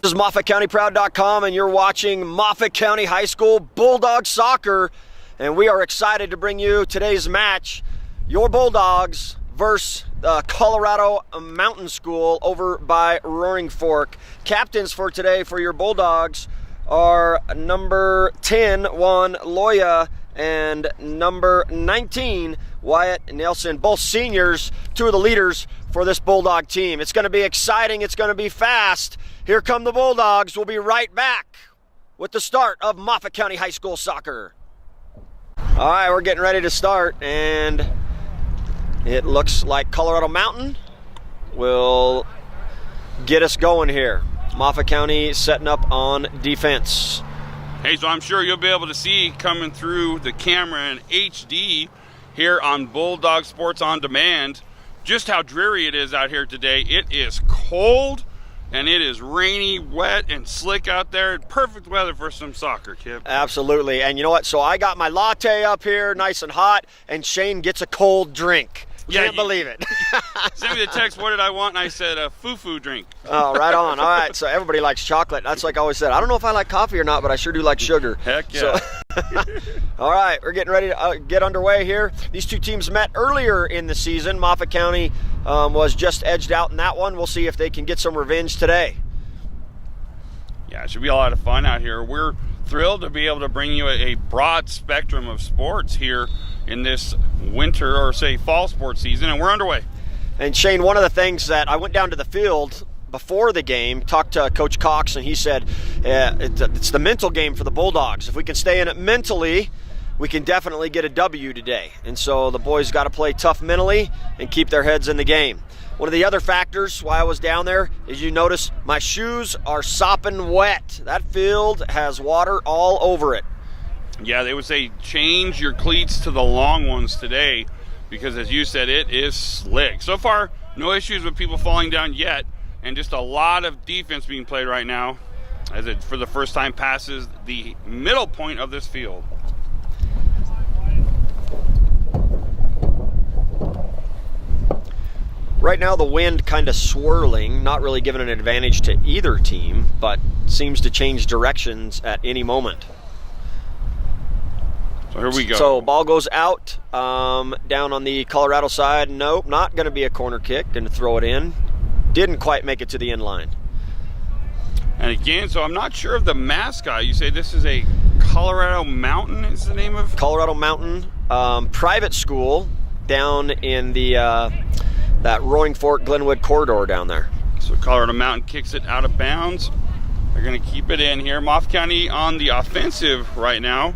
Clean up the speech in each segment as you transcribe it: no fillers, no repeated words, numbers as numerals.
This is MOFFATCOUNTYPROUD.COM, and you're watching Moffat County High School Bulldog Soccer, and we are excited to bring you today's match. Your Bulldogs versus Colorado Mountain School over by Roaring Fork. Captains for today for your Bulldogs are number 10, Juan Loya, and number 19, Wyatt Nelson, both seniors, two of the leaders for this Bulldog team. It's going to be exciting. It's going to be fast. Here come the Bulldogs. We'll be right back with the start of Moffat County High School Soccer. All right, we're getting ready to start, and it looks like Colorado Mountain will get us going here. Moffat County setting up on defense. Hey, so I'm sure you'll be able to see coming through the camera in HD here on Bulldog Sports On Demand just how dreary it is out here today. It is cold and it is rainy, wet, and slick out there. Perfect weather for some soccer, Kip. Absolutely. And you know what? So I got my latte up here nice and hot, and Shane gets a cold drink. Can't believe it. Sent me the text, what did I want? And I said a foo-foo drink. Oh, right on. All right, so everybody likes chocolate. That's like I always said. I don't know if I like coffee or not, but I sure do like sugar. Heck yeah. So, all right, we're getting ready to get underway here. These two teams met earlier in the season. Moffat County was just edged out in that one. We'll see if they can get some revenge today. Yeah, it should be a lot of fun out here. We're thrilled to be able to bring you a broad spectrum of sports here in this winter or say fall sports season, and we're underway. And Shane, one of the things that I went down to the field before the game, talked to Coach Cox, and he said it's the mental game for the Bulldogs. If we can stay in it mentally, we can definitely get a W today. And so the boys got to play tough mentally and keep their heads in the game. One of the other factors why I was down there is you notice my shoes are sopping wet. That field has water all over it. Yeah, they would say change your cleats to the long ones today because, as you said, it is slick. So far, no issues with people falling down yet, and just a lot of defense being played right now as it, for the first time, passes the middle point of this field. Right now, the wind kind of swirling, not really giving an advantage to either team, but seems to change directions at any moment. So here we go. So ball goes out down on the Colorado side. Nope, not going to be a corner kick. Going to throw it in. Didn't quite make it to the end line. And again, so I'm not sure of the mascot. You say this is a Colorado Mountain is the name of? Colorado Mountain private school down in the that Roaring Fork Glenwood corridor down there. So Colorado Mountain kicks it out of bounds. They're going to keep it in here. Moffat County on the offensive right now.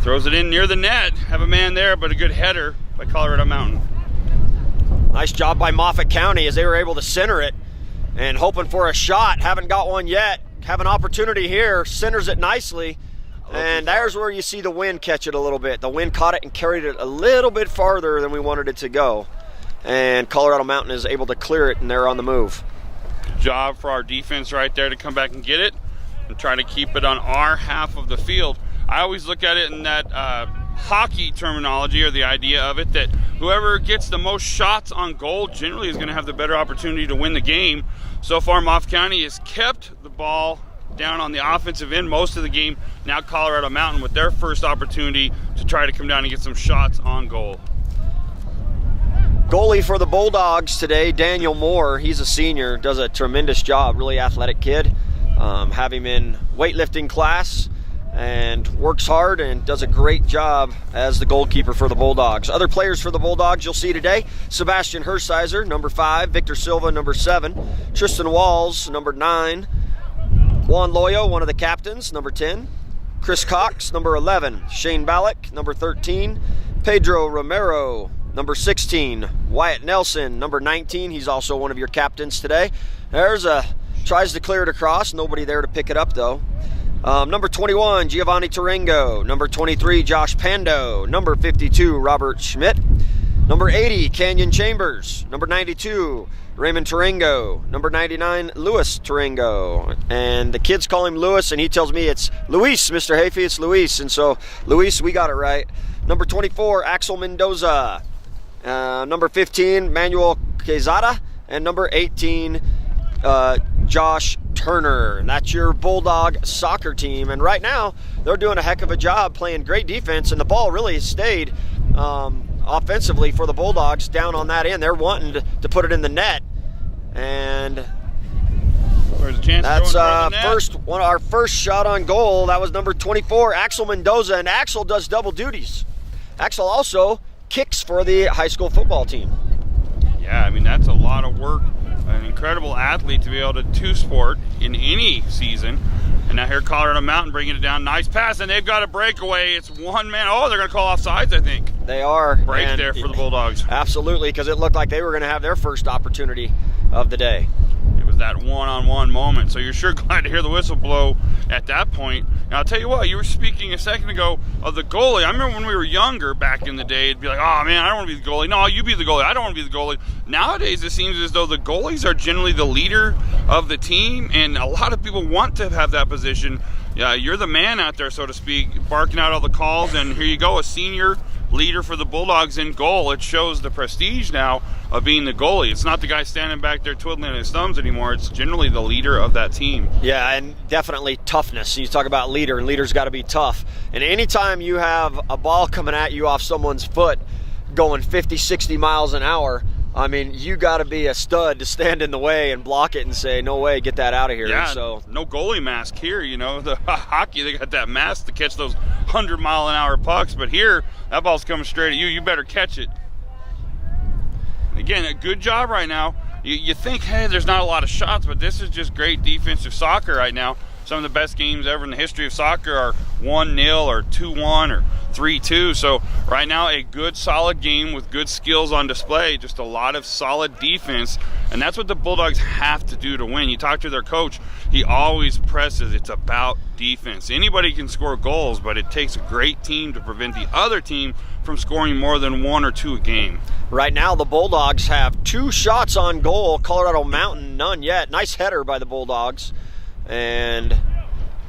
Throws it in near the net. Have a man there, but a good header by Colorado Mountain. Nice job by Moffat County as they were able to center it and hoping for a shot. Haven't got one yet. Have an opportunity here. Centers it nicely. And there's where you see the wind catch it a little bit. The wind caught it and carried it a little bit farther than we wanted it to go. And Colorado Mountain is able to clear it, and they're on the move. Good job for our defense right there to come back and get it and try to keep it on our half of the field. I always look at it in that hockey terminology, or the idea of it, that whoever gets the most shots on goal generally is going to have the better opportunity to win the game. So far, Moffat County has kept the ball down on the offensive end most of the game. Now Colorado Mountain with their first opportunity to try to come down and get some shots on goal. Goalie for the Bulldogs today, Daniel Moore. He's a senior, does a tremendous job, really athletic kid. Have him in weightlifting class and works hard and does a great job as the goalkeeper for the Bulldogs. Other players for the Bulldogs you'll see today: Sebastian Hersizer, number 5, Victor Silva, number 7, Tristan Walls, number 9, Juan Loyo, one of the captains, number 10, Chris Cox, number 11, Shane Ballack, number 13, Pedro Romero, number 16, Wyatt Nelson, number 19. He's also one of your captains today. Tries to clear it across. Nobody there to pick it up, though. Number 21, Giovanni Tarango. Number 23, Josh Pando. Number 52, Robert Schmidt. Number 80, Canyon Chambers. Number 92, Raymond Tarango. Number 99, Luis Tarango. And the kids call him Luis, and he tells me it's Luis, Mr. Hayfie. It's Luis. And so, Luis, we got it right. Number 24, Axel Mendoza. Number 15, Manuel Quezada. And number 18, Josh Turner. And that's your Bulldog soccer team. And right now, they're doing a heck of a job playing great defense, and the ball really has stayed offensively for the Bulldogs down on that end. They're wanting to put it in the net. And there's a chance that's our first shot on goal. That was number 24, Axel Mendoza. And Axel does double duties. Axel also kicks for the high school football team. Yeah, I mean, that's a lot of work. An incredible athlete to be able to two-sport in any season. And now here Colorado Mountain bringing it down. Nice pass, and they've got a breakaway. It's one man. Oh, they're going to call offsides, I think. They are. Break there for the Bulldogs. Absolutely, because it looked like they were going to have their first opportunity of the day. It was that one-on-one moment, so you're sure glad to hear the whistle blow at that point. Now, I'll tell you what, you were speaking a second ago of the goalie. I remember when we were younger back in the day, it'd be like, oh, man, I don't want to be the goalie. No, you be the goalie. I don't want to be the goalie. Nowadays, it seems as though the goalies are generally the leader of the team, and a lot of people want to have that position. Yeah, you're the man out there, so to speak, barking out all the calls, and here you go, a senior leader for the Bulldogs in goal. It shows the prestige now of being the goalie. It's not the guy standing back there twiddling his thumbs anymore. It's generally the leader of that team. Yeah, and definitely toughness. You talk about leader, and leader's got to be tough. And anytime you have a ball coming at you off someone's foot going 50, 60 miles an hour, I mean, you got to be a stud to stand in the way and block it and say, no way, get that out of here. Yeah, so no goalie mask here, you know. The hockey, they got that mask to catch those 100-mile-an-hour pucks. But here, that ball's coming straight at you. You better catch it. Again, a good job right now. You think, hey, there's not a lot of shots, but this is just great defensive soccer right now. Some of the best games ever in the history of soccer are 1-0 or 2-1 or 3-2. So right now, a good, solid game with good skills on display. Just a lot of solid defense. And that's what the Bulldogs have to do to win. You talk to their coach, he always presses, it's about defense. Anybody can score goals, but it takes a great team to prevent the other team from scoring more than 1 or 2 a game. Right now, the Bulldogs have 2 shots on goal. Colorado Mountain, none yet. Nice header by the Bulldogs. And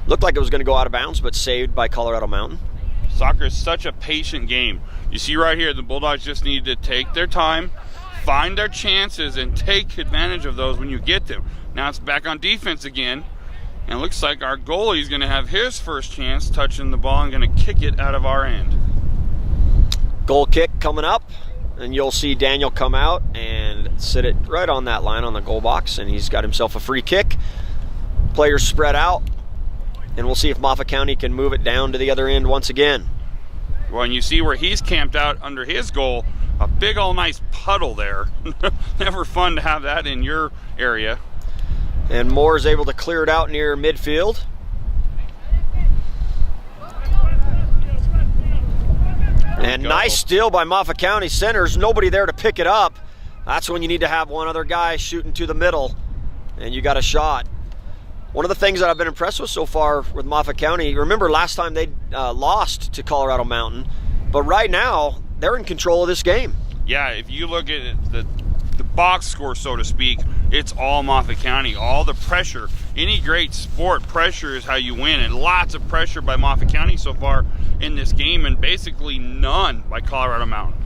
looked like it was going to go out of bounds, but saved by Colorado Mountain. Soccer is such a patient game. You see right here, the Bulldogs just need to take their time, find their chances, and take advantage of those when you get them. Now it's back on defense again, and it looks like our goalie is going to have his first chance touching the ball and going to kick it out of our end. Goal kick coming up, and you'll see Daniel come out and sit it right on that line on the goal box, and he's got himself a free kick. Players spread out, and we'll see if Moffat County can move it down to the other end once again. Well, and you see where he's camped out under his goal, a big old nice puddle there. Never fun to have that in your area. And Moore is able to clear it out near midfield. And nice steal by Moffat County Centers. Nobody there to pick it up. That's when you need to have one other guy shooting to the middle, and you got a shot. One of the things that I've been impressed with so far with Moffat County, remember last time they lost to Colorado Mountain, but right now they're in control of this game. Yeah, if you look at the box score, so to speak, it's all Moffat County. All the pressure. Any great sport, pressure is how you win, and lots of pressure by Moffat County so far in this game, and basically none by Colorado Mountain.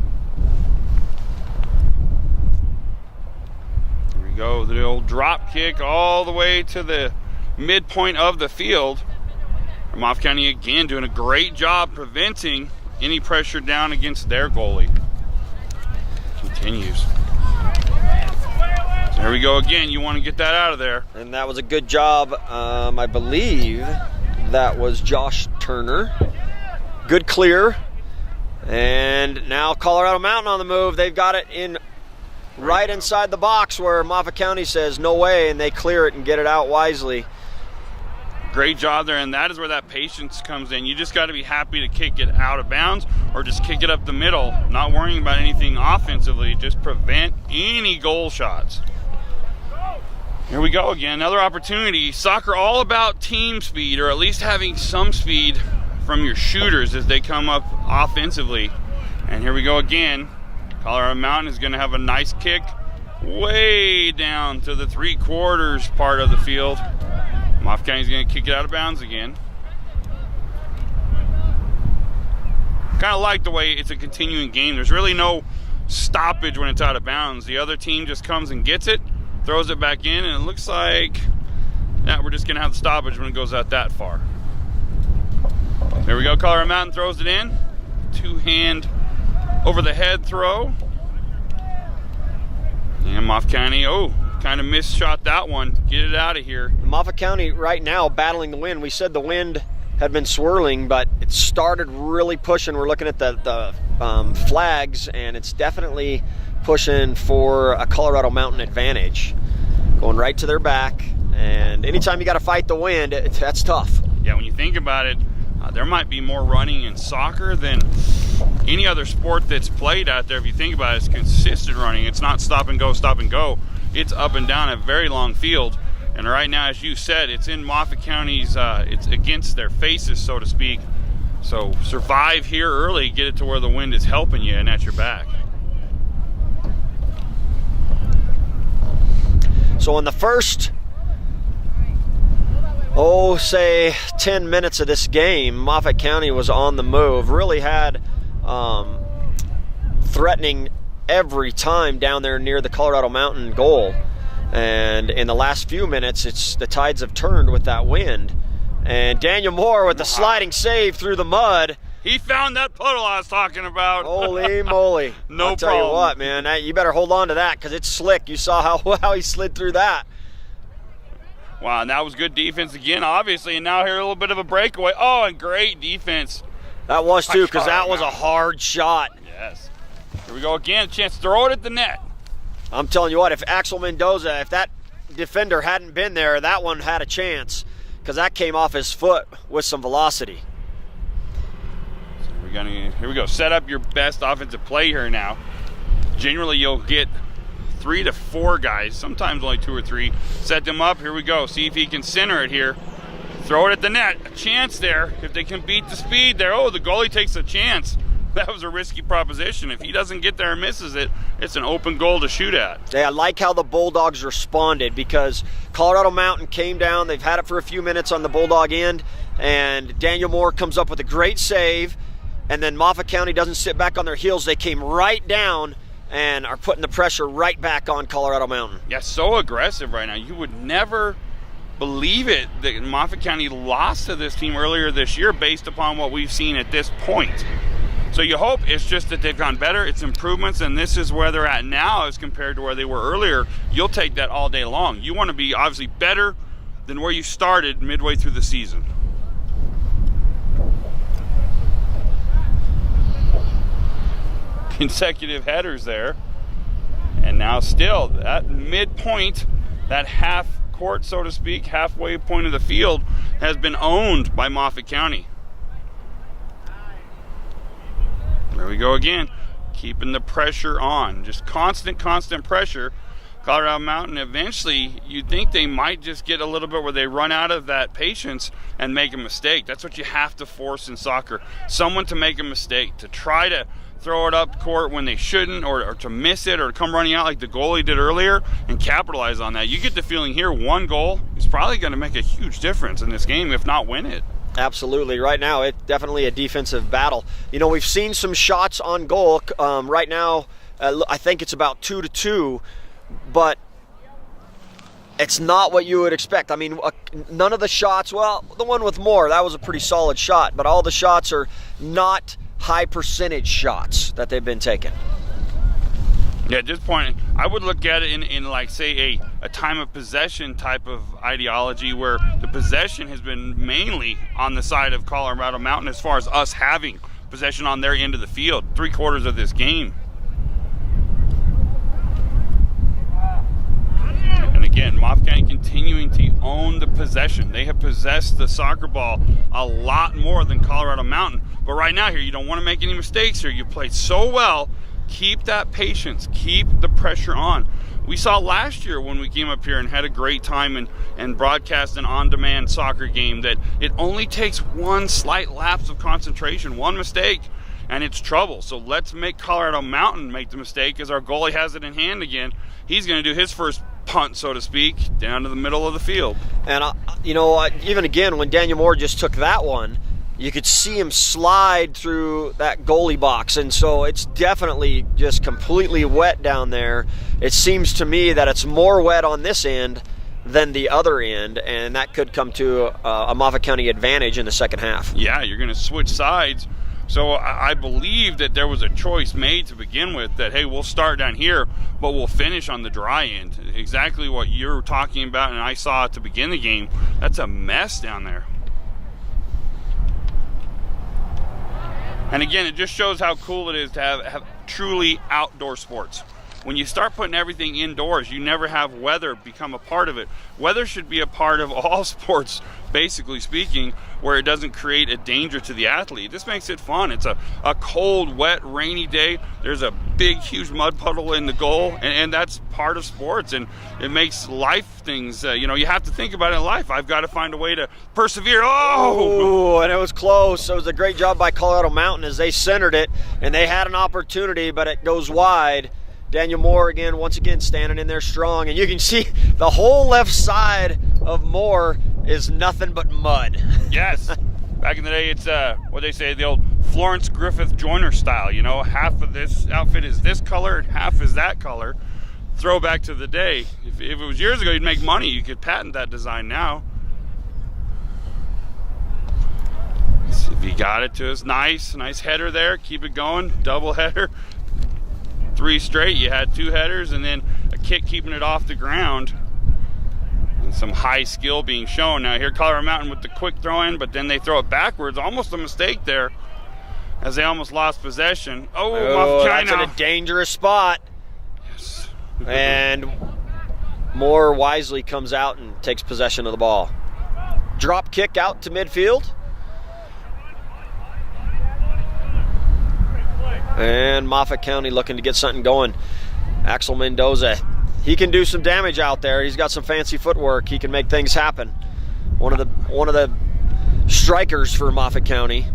Here we go, the old drop kick all the way to the midpoint of the field. Moffat County again doing a great job preventing any pressure down against their goalie. Continues. So here we go again. You want to get that out of there. And that was a good job. I believe that was Josh Turner. Good clear. And now Colorado Mountain on the move. They've got it in right inside the box where Moffat County says no way, and they clear it and get it out wisely. Great job there, and that is where that patience comes in. You just got to be happy to kick it out of bounds or just kick it up the middle, not worrying about anything offensively, just prevent any goal shots. Here we go again, another opportunity. Soccer all about team speed, or at least having some speed from your shooters as they come up offensively. And here we go again. Colorado Mountain is going to have a nice kick way down to the 3/4 part of the field. Moffat County is going to kick it out of bounds again. Kind of like the way it's a continuing game. There's really no stoppage when it's out of bounds. The other team just comes and gets it, throws it back in, and it looks like Now we're just going to have the stoppage when it goes out that far. There we go. Colorado Mountain throws it in. Two-hand over the head throw. And Moffat County, kind of misshot that one. Get it out of here. Moffat County right now battling the wind. We said the wind had been swirling, but it started really pushing. We're looking at the flags, and it's definitely pushing for a Colorado Mountain advantage. Going right to their back, and anytime you got to fight the wind, that's tough. Yeah, when you think about it, there might be more running in soccer than any other sport that's played out there. If you think about it, it's consistent running. It's not stop and go, stop and go. It's up and down a very long field. And right now, as you said, it's in Moffat County's, it's against their faces, so to speak. So survive here early, get it to where the wind is helping you and at your back. So in the first, say 10 minutes of this game, Moffat County was on the move, really had threatening every time down there near the Colorado Mountain goal. And in the last few minutes, the tides have turned with that wind. And Daniel Moore with the sliding save through the mud. He found that puddle I was talking about. Holy moly. No I'll tell problem. you what, man, you better hold on to that because it's slick. You saw how he slid through that. Wow, and that was good defense again, obviously. And now here a little bit of a breakaway. Oh, and great defense. That was too, because that was a hard shot. Yes. Here we go again. Chance to throw it at the net. I'm telling you what, if Axel Mendoza, if that defender hadn't been there, that one had a chance because that came off his foot with some velocity. So here we go. Set up your best offensive play here now. Generally, you'll get 3 to 4 guys, sometimes only 2 or 3. Set them up. Here we go. See if he can center it here. Throw it at the net. A chance there. If they can beat the speed there. Oh, the goalie takes a chance. That was a risky proposition. If he doesn't get there and misses it, it's an open goal to shoot at. Yeah, I like how the Bulldogs responded because Colorado Mountain came down. They've had it for a few minutes on the Bulldog end, and Daniel Moore comes up with a great save, and then Moffat County doesn't sit back on their heels. They came right down and are putting the pressure right back on Colorado Mountain. Yeah, so aggressive right now. You would never believe it that Moffat County lost to this team earlier this year based upon what we've seen at this point. So you hope it's just that they've gone better, it's improvements, and this is where they're at now as compared to where they were earlier. You'll take that all day long. You want to be obviously better than where you started midway through the season. Consecutive headers there. And now still, that midpoint, that half court, so to speak, halfway point of the field has been owned by Moffat County. There we go again, keeping the pressure on. Just constant pressure. Colorado Mountain, eventually, you'd think they might just get a little bit where they run out of that patience and make a mistake. That's what you have to force in soccer. Someone to make a mistake, to try to throw it up court when they shouldn't, or to miss it, or to come running out like the goalie did earlier and capitalize on that. You get the feeling here, one goal is probably going to make a huge difference in this game, if not win it. Absolutely. Right now, it's definitely a defensive battle. You know, we've seen some shots on goal. Right now, I think it's about 2-2, but it's not what you would expect. I mean, none of the shots, well, the one with Moore, that was a pretty solid shot, but all the shots are not high percentage shots that they've been taking. Yeah, at this point, I would look at it in like, say, a time of possession type of ideology where the possession has been mainly on the side of Colorado Mountain as far as us having possession on their end of the field, 3/4 of this game. And again, Moffat County continuing to own the possession. They have possessed the soccer ball a lot more than Colorado Mountain. But right now here, you don't want to make any mistakes here. You played so well. Keep that patience. Keep the pressure on. We saw last year when we came up here and had a great time and broadcast an on-demand soccer game that it only takes one slight lapse of concentration, one mistake, and it's trouble. So let's make Colorado Mountain make the mistake as our goalie has it in hand again. He's going to do his first punt, so to speak, down to the middle of the field. And, even again, when Daniel Moore just took that one, you could see him slide through that goalie box, and so it's definitely just completely wet down there. It seems to me that it's more wet on this end than the other end, and that could come to a Moffat County advantage in the second half. Yeah, you're going to switch sides. So I believe that there was a choice made to begin with that, hey, we'll start down here, but we'll finish on the dry end. Exactly what you're talking about, and I saw to begin the game. That's a mess down there. And again, it just shows how cool it is to have truly outdoor sports. When you start putting everything indoors, you never have weather become a part of it. Weather should be a part of all sports, basically speaking, where it doesn't create a danger to the athlete. This makes it fun. It's a cold, wet, rainy day. There's a big, huge mud puddle in the goal, and that's part of sports. And it makes life things, you have to think about it in life. I've got to find a way to persevere. Oh, and it was close. It was a great job by Colorado Mountain as they centered it, and they had an opportunity, but it goes wide. Daniel Moore once again standing in there strong, and you can see the whole left side of Moore is nothing but mud. Yes. Back in the day, it's what they say, the old Florence Griffith Joyner style. Half of this outfit is this color, and half is that color. Throwback to the day. If it was years ago, you'd make money. You could patent that design now. See if he got it to us. Nice header there. Keep it going. Double header. 3 straight. You had 2 headers and then a kick keeping it off the ground, and some high skill being shown. Now here Colorado Mountain with the quick throw in, but then they throw it backwards. Almost a mistake there as they almost lost possession. That's in a dangerous spot. Yes. And Moore wisely comes out and takes possession of the ball. Drop kick out to midfield. And Moffat County looking to get something going. Axel Mendoza, he can do some damage out there. He's got some fancy footwork. He can make things happen. One of the strikers for Moffat County.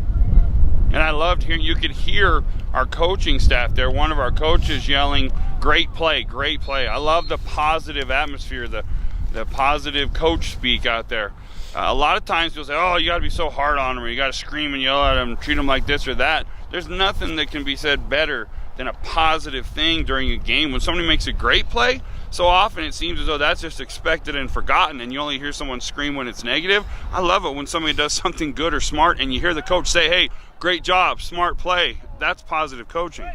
And I loved hearing, you could hear our coaching staff there. One of our coaches yelling, "Great play, great play." I love the positive atmosphere, the positive coach speak out there. A lot of times people say, "Oh, you got to be so hard on them, or you got to scream and yell at them, treat them like this or that." There's nothing that can be said better than a positive thing during a game. When somebody makes a great play, so often it seems as though that's just expected and forgotten, and you only hear someone scream when it's negative. I love it when somebody does something good or smart, and you hear the coach say, "Hey, great job, smart play." That's positive coaching.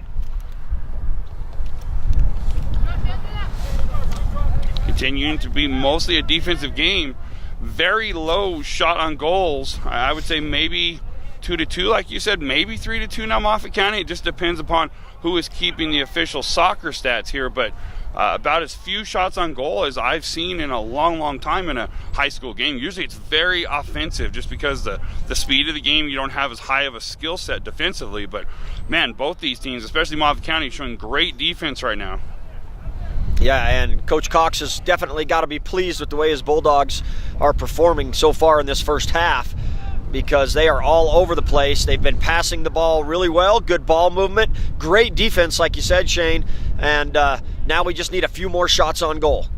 Continuing to be mostly a defensive game. Very low shot on goals. I would say maybe 2-2, like you said, maybe 3-2 now, Moffat County. It just depends upon who is keeping the official soccer stats here, but about as few shots on goal as I've seen in a long time in a high school game. Usually it's very offensive just because the speed of the game, you don't have as high of a skill set defensively, but man, both these teams, especially Moffat County, showing great defense right now. Yeah, and Coach Cox has definitely got to be pleased with the way his Bulldogs are performing so far in this first half, because they are all over the place. They've been passing the ball really well, good ball movement, great defense, like you said, Shane, and now we just need a few more shots on goal.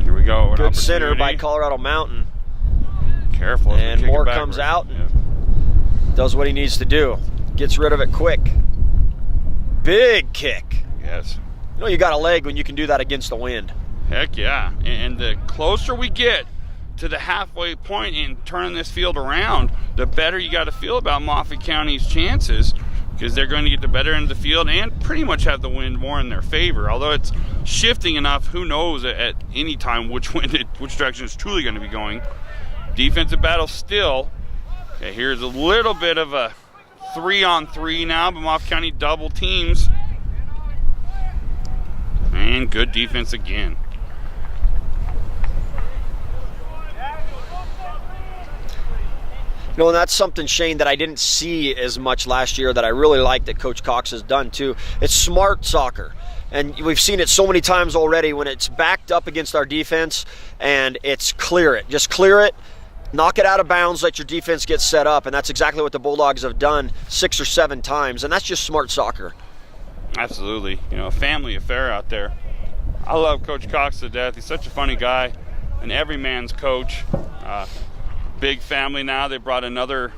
Here we go. Good center by Colorado Mountain. Careful. And Moore comes out and does what he needs to do. Gets rid of it quick. Big kick. Yes. You got a leg when you can do that against the wind. Heck yeah. And the closer we get to the halfway point in turning this field around, the better you got to feel about Moffat County's chances, because they're going to get the better end of the field and pretty much have the wind more in their favor. Although it's shifting enough, who knows at any time which direction it's truly going to be going. Defensive battle still. Okay, here's a little bit of a 3-on-3 now, but Moffat County double teams. And good defense again. And that's something, Shane, that I didn't see as much last year that I really like that Coach Cox has done too. It's smart soccer. And we've seen it so many times already when it's backed up against our defense and it's clear it. Just clear it, knock it out of bounds, let your defense get set up. And that's exactly what the Bulldogs have done 6 or 7 times. And that's just smart soccer. Absolutely. A family affair out there. I love Coach Cox to death. He's such a funny guy, an everyman's coach. Big family now. They brought another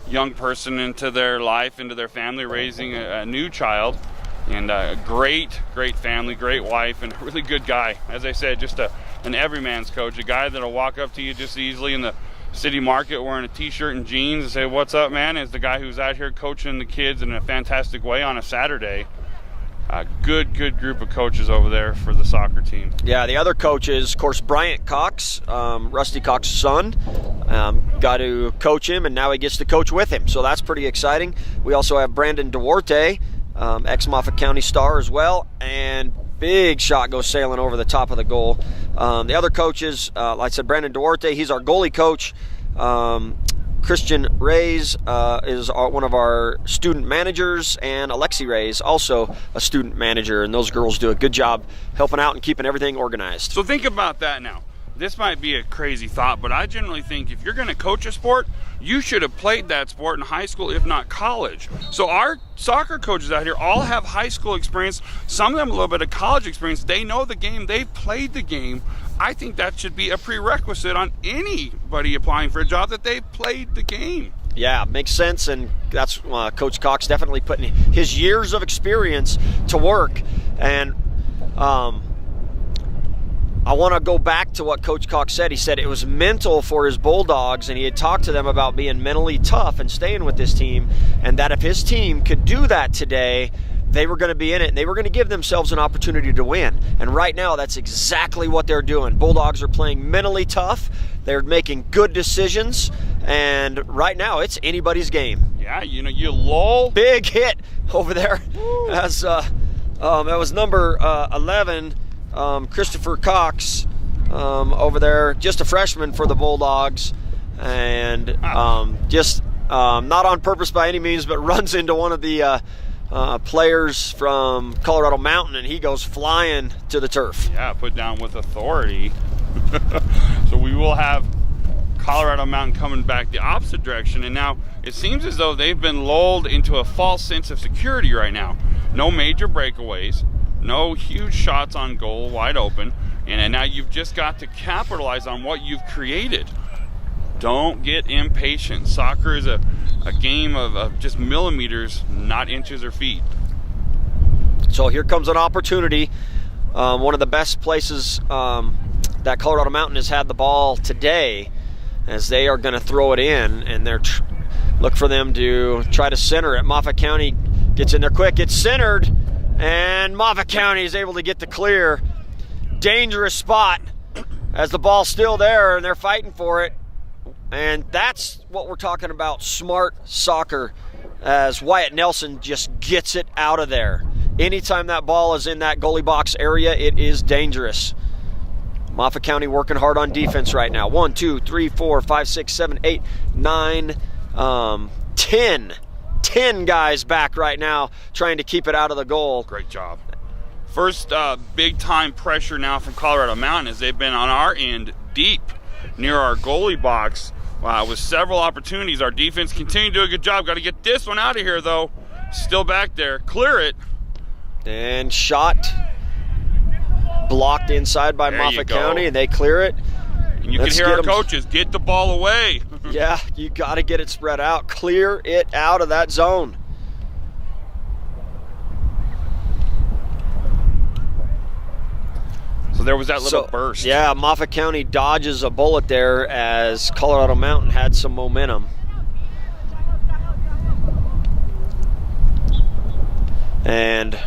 young person into their life, into their family, raising a new child. And a great family, great wife, and a really good guy. As I said, just an everyman's coach, a guy that'll walk up to you just easily in the city market wearing a t-shirt and jeans and say, "What's up, man?" Is the guy who's out here coaching the kids in a fantastic way on a Saturday. A good group of coaches over there for the soccer team. Yeah, the other coach is, of course, Bryant Cox, Rusty Cox's son. Got to coach him, and now he gets to coach with him. So that's pretty exciting. We also have Brandon Duarte, ex-Moffat County star as well, and big shot goes sailing over the top of the goal. The other coaches, like I said, Brandon Duarte, he's our goalie coach. Christian Reyes is one of our student managers, and Alexi Reyes, also a student manager, and those girls do a good job helping out and keeping everything organized. So think about that now. This might be a crazy thought, but I generally think if you're going to coach a sport, you should have played that sport in high school, if not college. So our soccer coaches out here all have high school experience, some of them a little bit of college experience. They know the game, they've played the game. I think that should be a prerequisite on anybody applying for a job, that they've played the game. Yeah, makes sense, and that's Coach Cox definitely putting his years of experience to work. And I want to go back to what Coach Cox said. He said it was mental for his Bulldogs, and he had talked to them about being mentally tough and staying with this team, and that if his team could do that today, they were going to be in it, and they were going to give themselves an opportunity to win. And right now, that's exactly what they're doing. Bulldogs are playing mentally tough. They're making good decisions, and right now, it's anybody's game. Yeah, you know, you lull. Big hit over there. As that was number 11, Christopher Cox, over there, just a freshman for the Bulldogs, and just not on purpose by any means, but runs into one of the players from Colorado Mountain, and he goes flying to the turf. Yeah, put down with authority. So we will have Colorado Mountain coming back the opposite direction, and now it seems as though they've been lulled into a false sense of security right now. No major breakaways, no huge shots on goal wide open, and now you've just got to capitalize on what you've created. Don't get impatient. Soccer is a game of just millimeters, not inches or feet. So here comes an opportunity. One of the best places that Colorado Mountain has had the ball today, as they are going to throw it in, and they're look for them to try to center it. Moffat County gets in there quick. It's centered, and Moffat County is able to get the clear. Dangerous spot as the ball's still there, and they're fighting for it. And that's what we're talking about, smart soccer, as Wyatt Nelson just gets it out of there. Anytime that ball is in that goalie box area, it is dangerous. Moffat County working hard on defense right now. 1, 2, 3, 4, 5, 6, 7, 8, 9, 10. 10 guys back right now trying to keep it out of the goal. Great job. First big-time pressure now from Colorado Mountain, as they've been on our end deep near our goalie box. With several opportunities. Our defense continued to do a good job. Got to get this one out of here, though. Still back there. Clear it. And shot blocked inside by Moffat County, and they clear it. And you can hear our coaches, get the ball away. Yeah, you got to get it spread out. Clear it out of that zone. So there was that little burst. Yeah, Moffat County dodges a bullet there as Colorado Mountain had some momentum. And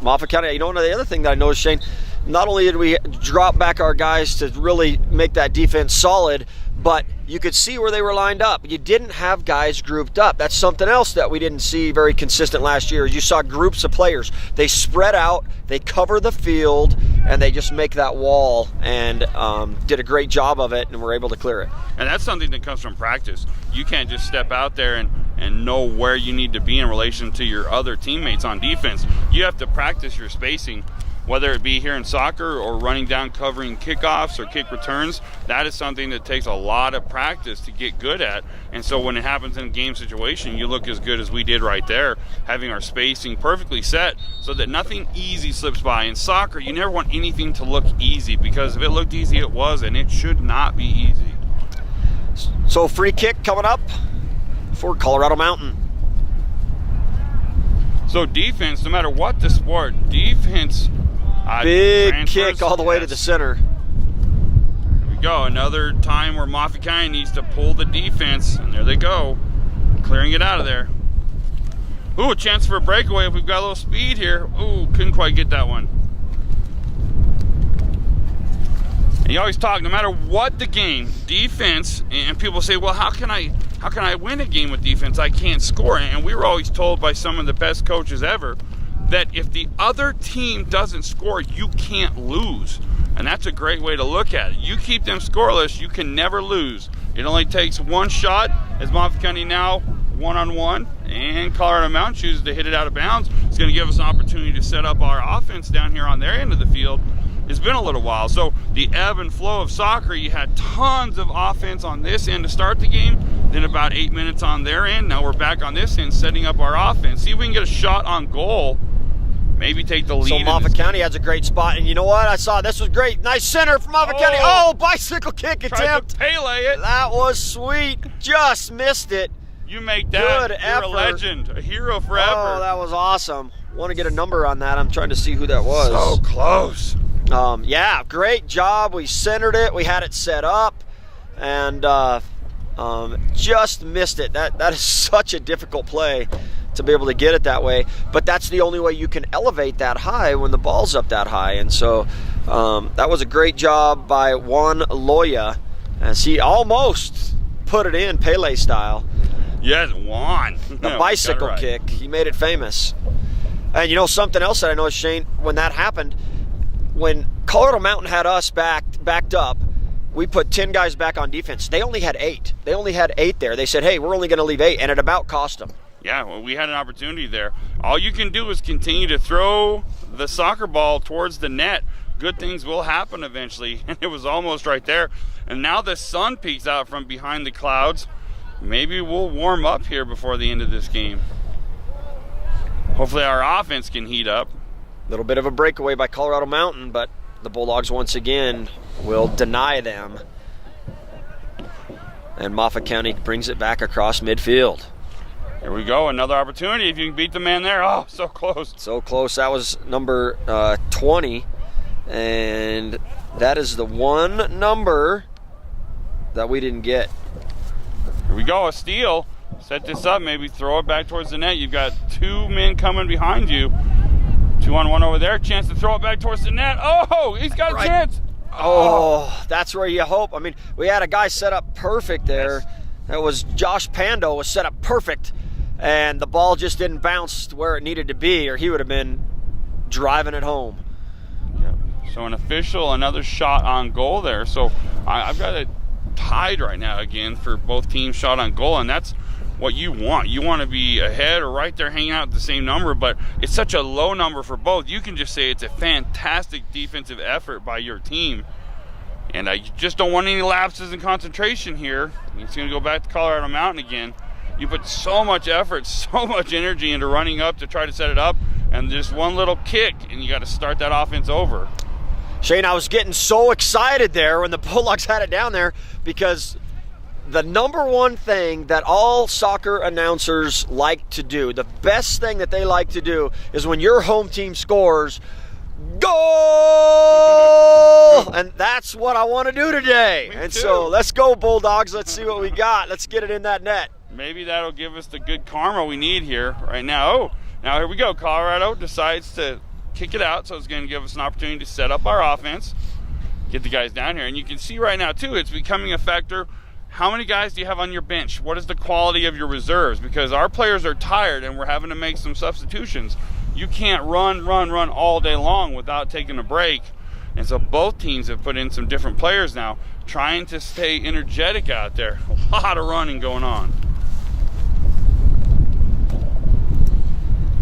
Moffat County, you know, the other thing that I noticed, Shane, not only did we drop back our guys to really make that defense solid, but you could see where they were lined up. You didn't have guys grouped up. That's something else that we didn't see very consistent last year. You saw groups of players. They spread out, they cover the field, and they just make that wall, and did a great job of it, and were able to clear it. And that's something that comes from practice. You can't just step out there and know where you need to be in relation to your other teammates on defense. You have to practice your spacing, whether it be here in soccer or running down covering kickoffs or kick returns. That is something that takes a lot of practice to get good at. And so when it happens in a game situation, you look as good as we did right there, having our spacing perfectly set so that nothing easy slips by. In soccer, you never want anything to look easy, because if it looked easy, it was, and it should not be easy. So free kick coming up for Colorado Mountain. So defense, no matter what the sport, defense. Big kick all the way to the center. Here we go. Another time where Moffat County needs to pull the defense. And there they go. Clearing it out of there. Ooh, a chance for a breakaway if we've got a little speed here. Ooh, couldn't quite get that one. And you always talk, no matter what the game, defense, and people say, well, how can I win a game with defense? I can't score. And we were always told by some of the best coaches ever that if the other team doesn't score, you can't lose. And that's a great way to look at it. You keep them scoreless, you can never lose. It only takes one shot, as Moffat County now one-on-one, and Colorado Mountain chooses to hit it out of bounds. It's going to give us an opportunity to set up our offense down here on their end of the field. It's been a little while. So the ebb and flow of soccer, you had tons of offense on this end to start the game, then about 8 minutes on their end. Now we're back on this end setting up our offense. See if we can get a shot on goal, maybe take the lead. So Moffat County has a great spot, and you know what? I saw this was great. Nice center from Moffat County. Oh, bicycle kick attempt. Tried to Pele it. That was sweet. Just missed it. You make that. Good You're effort. a legend, a hero forever. Oh, that was awesome. Want to get a number on that. I'm trying to see who that was. So close. Yeah, great job. We centered it. We had it set up, and just missed it. That is such a difficult play to be able to get it that way. But that's the only way you can elevate that high when the ball's up that high. And so that was a great job by Juan Loya, as he almost put it in Pele style. Yes, Juan. The bicycle kick. He made it famous. And you know something else that I noticed, Shane, when that happened, when Colorado Mountain had us backed up, we put 10 guys back on defense. They only had 8. They only had 8 there. They said, hey, we're only going to leave 8, and it about cost them. Yeah, well, we had an opportunity there. All you can do is continue to throw the soccer ball towards the net. Good things will happen eventually, and it was almost right there. And now the sun peeks out from behind the clouds. Maybe we'll warm up here before the end of this game. Hopefully our offense can heat up. A little bit of a breakaway by Colorado Mountain, but the Bulldogs once again will deny them. And Moffat County brings it back across midfield. Here we go, another opportunity. If you can beat the man there. Oh, so close. So close. That was number 20. And that is the one number that we didn't get. Here we go, a steal. Set this up, maybe throw it back towards the net. You've got 2 men coming behind you. 2-on-1 over there. Chance to throw it back towards the net. Oh, he's got a chance. Oh, that's where you hope. I mean, we had a guy set up perfect there. That was Josh Pando was set up perfect, and the ball just didn't bounce where it needed to be, or he would have been driving it home. Yep. So an official, another shot on goal there. So I've got it tied right now again for both teams shot on goal, and that's what you want. You want to be ahead or right there hanging out at the same number, but it's such a low number for both. You can just say it's a fantastic defensive effort by your team, and you just don't want any lapses in concentration here. It's going to go back to Colorado Mountain again. You put so much effort, so much energy into running up to try to set it up, and just one little kick, and you got to start that offense over. Shane, I was getting so excited there when the Bulldogs had it down there, because the number one thing that all soccer announcers like to do, the best thing that they like to do, is when your home team scores, goal! And that's what I want to do today. And so let's go, Bulldogs. Let's see what we got. Let's get it in that net. Maybe that'll give us the good karma we need here right now. Oh, now here we go. Colorado decides to kick it out, so it's going to give us an opportunity to set up our offense, get the guys down here. And you can see right now, too, it's becoming a factor. How many guys do you have on your bench? What is the quality of your reserves? Because our players are tired and we're having to make some substitutions. You can't run all day long without taking a break. And so both teams have put in some different players now, trying to stay energetic out there. A lot of running going on.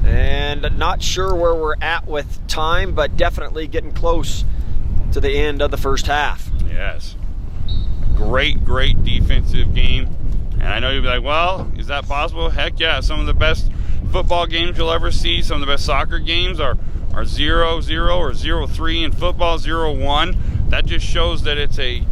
And not sure where we're at with time, but definitely getting close to the end of the first half. Yes. Great defensive game. And I know you'll be like, well, is that possible? Heck yeah. Some of the best football games you'll ever see, some of the best soccer games are 0-0 or 0-3 in football, 0-1. That just shows that it's a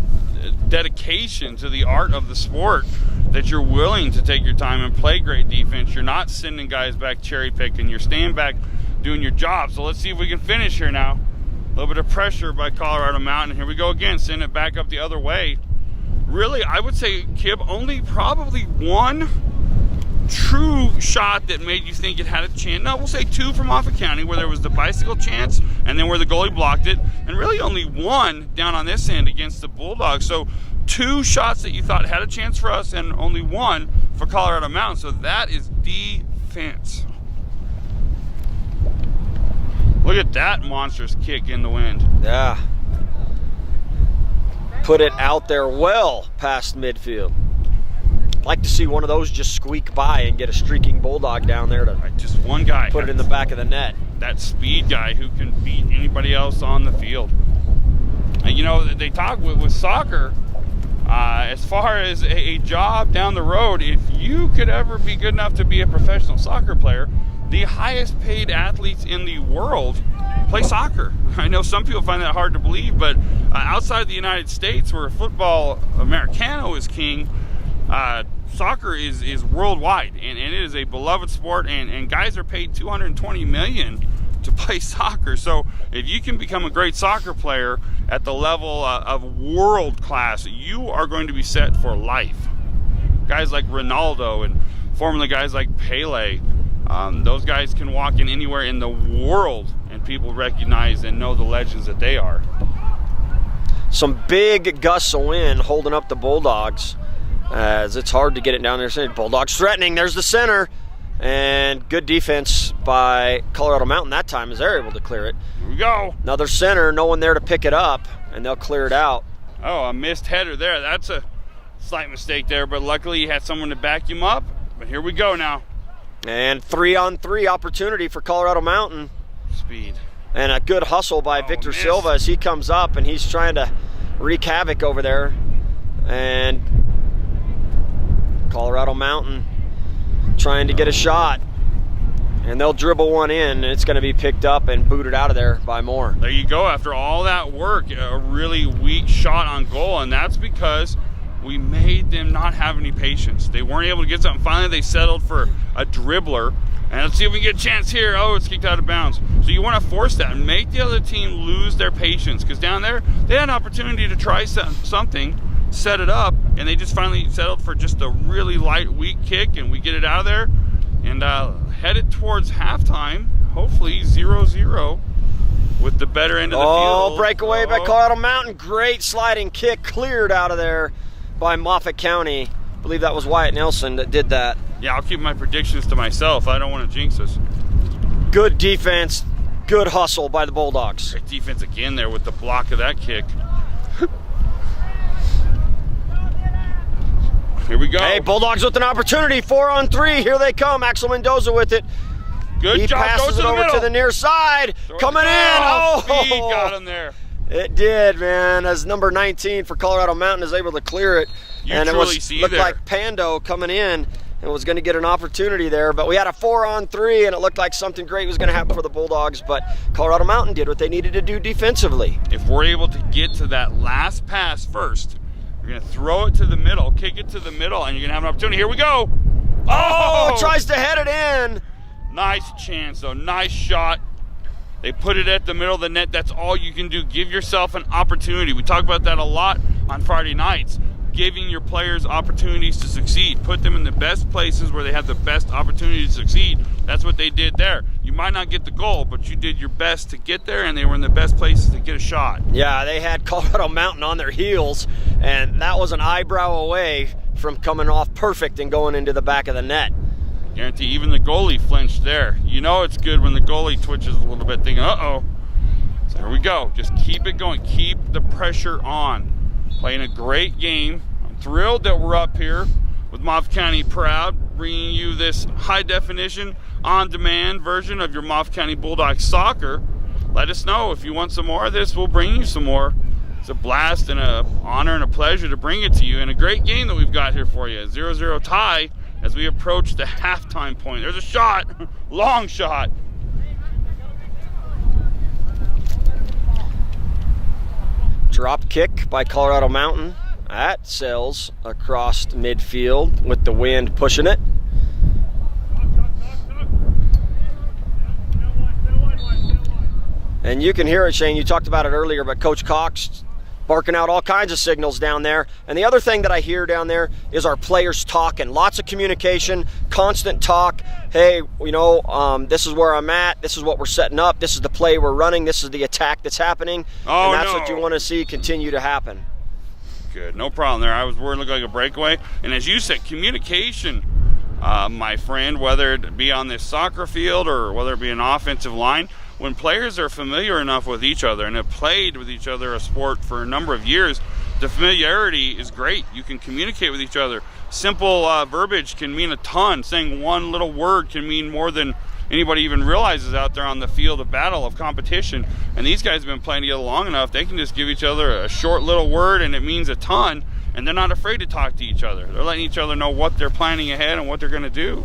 dedication to the art of the sport that you're willing to take your time and play great defense. You're not sending guys back cherry picking. You're staying back doing your job. So let's see if we can finish here now. A little bit of pressure by Colorado Mountain. Here we go again, send it back up the other way. Really, I would say, Kib, only probably one true shot that made you think it had a chance. No, we'll say two from Moffat County, where there was the bicycle chance and then where the goalie blocked it, and really only one down on this end against the Bulldogs. So 2 shots that you thought had a chance for us and only 1 for Colorado Mountain. So that is defense. Look at that monstrous kick in the wind. Yeah. Put it out there well past midfield. Like to see one of those just squeak by and get a streaking Bulldog down there to just one guy put it in the back of the net. That speed guy who can beat anybody else on the field. And you know, they talk with soccer, as far as a job down the road, if you could ever be good enough to be a professional soccer player, the highest paid athletes in the world play soccer. I know some people find that hard to believe, but outside the United States, where football Americano is king, soccer is worldwide, and it is a beloved sport, and guys are paid $220 million to play soccer. So if you can become a great soccer player at the level of world class, you are going to be set for life. Guys like Ronaldo and formerly guys like Pele, those guys can walk in anywhere in the world and people recognize and know the legends that they are. Some big gusts of wind holding up the Bulldogs, as it's hard to get it down there. Bulldogs threatening. There's the center, and good defense by Colorado Mountain that time as they're able to clear it. Here we go. Another center, no one there to pick it up, and they'll clear it out. Oh, a missed header there. That's a slight mistake there, but luckily you had someone to back him up. But here we go now. And 3-on-3 opportunity for Colorado Mountain. Speed. And a good hustle by Victor missed. Silva as he comes up, and he's trying to wreak havoc over there. And Colorado Mountain trying to get a shot. And they'll dribble one in, and it's going to be picked up and booted out of there by Moore. There you go. After all that work, a really weak shot on goal, and that's because we made them not have any patience. They weren't able to get something. Finally, they settled for a dribbler. And let's see if we can get a chance here. Oh, it's kicked out of bounds. So you want to force that and make the other team lose their patience, because down there, they had an opportunity to try something, set it up, and they just finally settled for just a really light, weak kick, and we get it out of there and headed towards halftime, hopefully 0-0 with the better end of the field. Oh, breakaway by Colorado Mountain. Great sliding kick, cleared out of there by Moffat County. I believe that was Wyatt Nelson that did that. Yeah, I'll keep my predictions to myself. I don't want to jinx us. Good defense, good hustle by the Bulldogs. Great defense again there with the block of that kick. Here we go. Hey, Bulldogs with an opportunity. 4-on-3. Here they come. Axel Mendoza with it. Good he job. passes it over to the near side. Coming in. Oh, speed got him there. It did, man. As number 19 for Colorado Mountain is able to clear it. And it looked like Pando coming in and was going to get an opportunity there. But we had a 4-on-3, and it looked like something great was going to happen for the Bulldogs. But Colorado Mountain did what they needed to do defensively. If we're able to get to that last pass first, we're going to throw it to the middle, kick it to the middle, and you're going to have an opportunity. Here we go. Oh, tries to head it in. Nice chance, though. Nice shot. They put it at the middle of the net. That's all you can do. Give yourself an opportunity. We talk about that a lot on Friday nights. Giving your players opportunities to succeed. Put them in the best places where they have the best opportunity to succeed. That's what they did there. You might not get the goal, but you did your best to get there, and they were in the best places to get a shot. Yeah, they had Colorado Mountain on their heels, and that was an eyebrow away from coming off perfect and going into the back of the net. Guarantee even the goalie flinched there. You know it's good when the goalie twitches a little bit, thinking, uh-oh. So here we go. Just keep it going. Keep the pressure on. Playing a great game. I'm thrilled that we're up here with Moffat County Proud, bringing you this high-definition, on-demand version of your Moffat County Bulldogs soccer. Let us know if you want some more of this. We'll bring you some more. It's a blast and an honor and a pleasure to bring it to you. And a great game that we've got here for you. 0-0 tie as we approach the halftime point. There's a shot. Long shot. Drop kick by Colorado Mountain. That sails across midfield with the wind pushing it. And you can hear it, Shane. You talked about it earlier, but Coach Cox barking out all kinds of signals down there. And the other thing that I hear down there is our players talking. Lots of communication, constant talk. Hey, this is where I'm at. This is what we're setting up. This is the play we're running. This is the attack that's happening. Oh, and that's what you want to see continue to happen. Good. No problem there. I was worried it looked like a breakaway. And as you said, communication, my friend, whether it be on this soccer field or whether it be an offensive line, when players are familiar enough with each other and have played with each other a sport for a number of years, the familiarity is great. You can communicate with each other. Simple verbiage can mean a ton. Saying one little word can mean more than anybody even realizes out there on the field of battle, of competition. And these guys have been playing together long enough, they can just give each other a short little word and it means a ton, and they're not afraid to talk to each other. They're letting each other know what they're planning ahead and what they're going to do.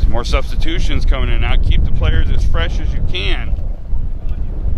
More substitutions coming in now. Keep the players as fresh as you can.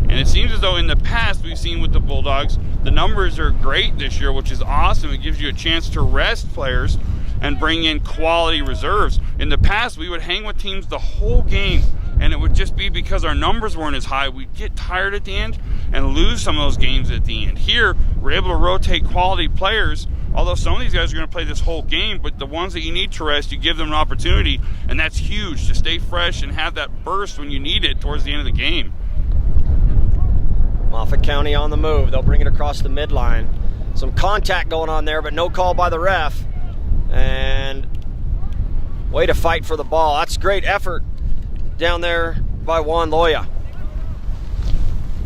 And it seems as though in the past we've seen with the Bulldogs, the numbers are great this year, which is awesome. It gives you a chance to rest players and bring in quality reserves. In the past, we would hang with teams the whole game, and it would just be because our numbers weren't as high. We'd get tired at the end and lose some of those games at the end. Here, we're able to rotate quality players. Although some of these guys are going to play this whole game, but the ones that you need to rest, you give them an opportunity, and that's huge, to stay fresh and have that burst when you need it towards the end of the game. Moffat County on the move. They'll bring it across the midline. Some contact going on there, but no call by the ref. And way to fight for the ball. That's great effort down there by Juan Loya.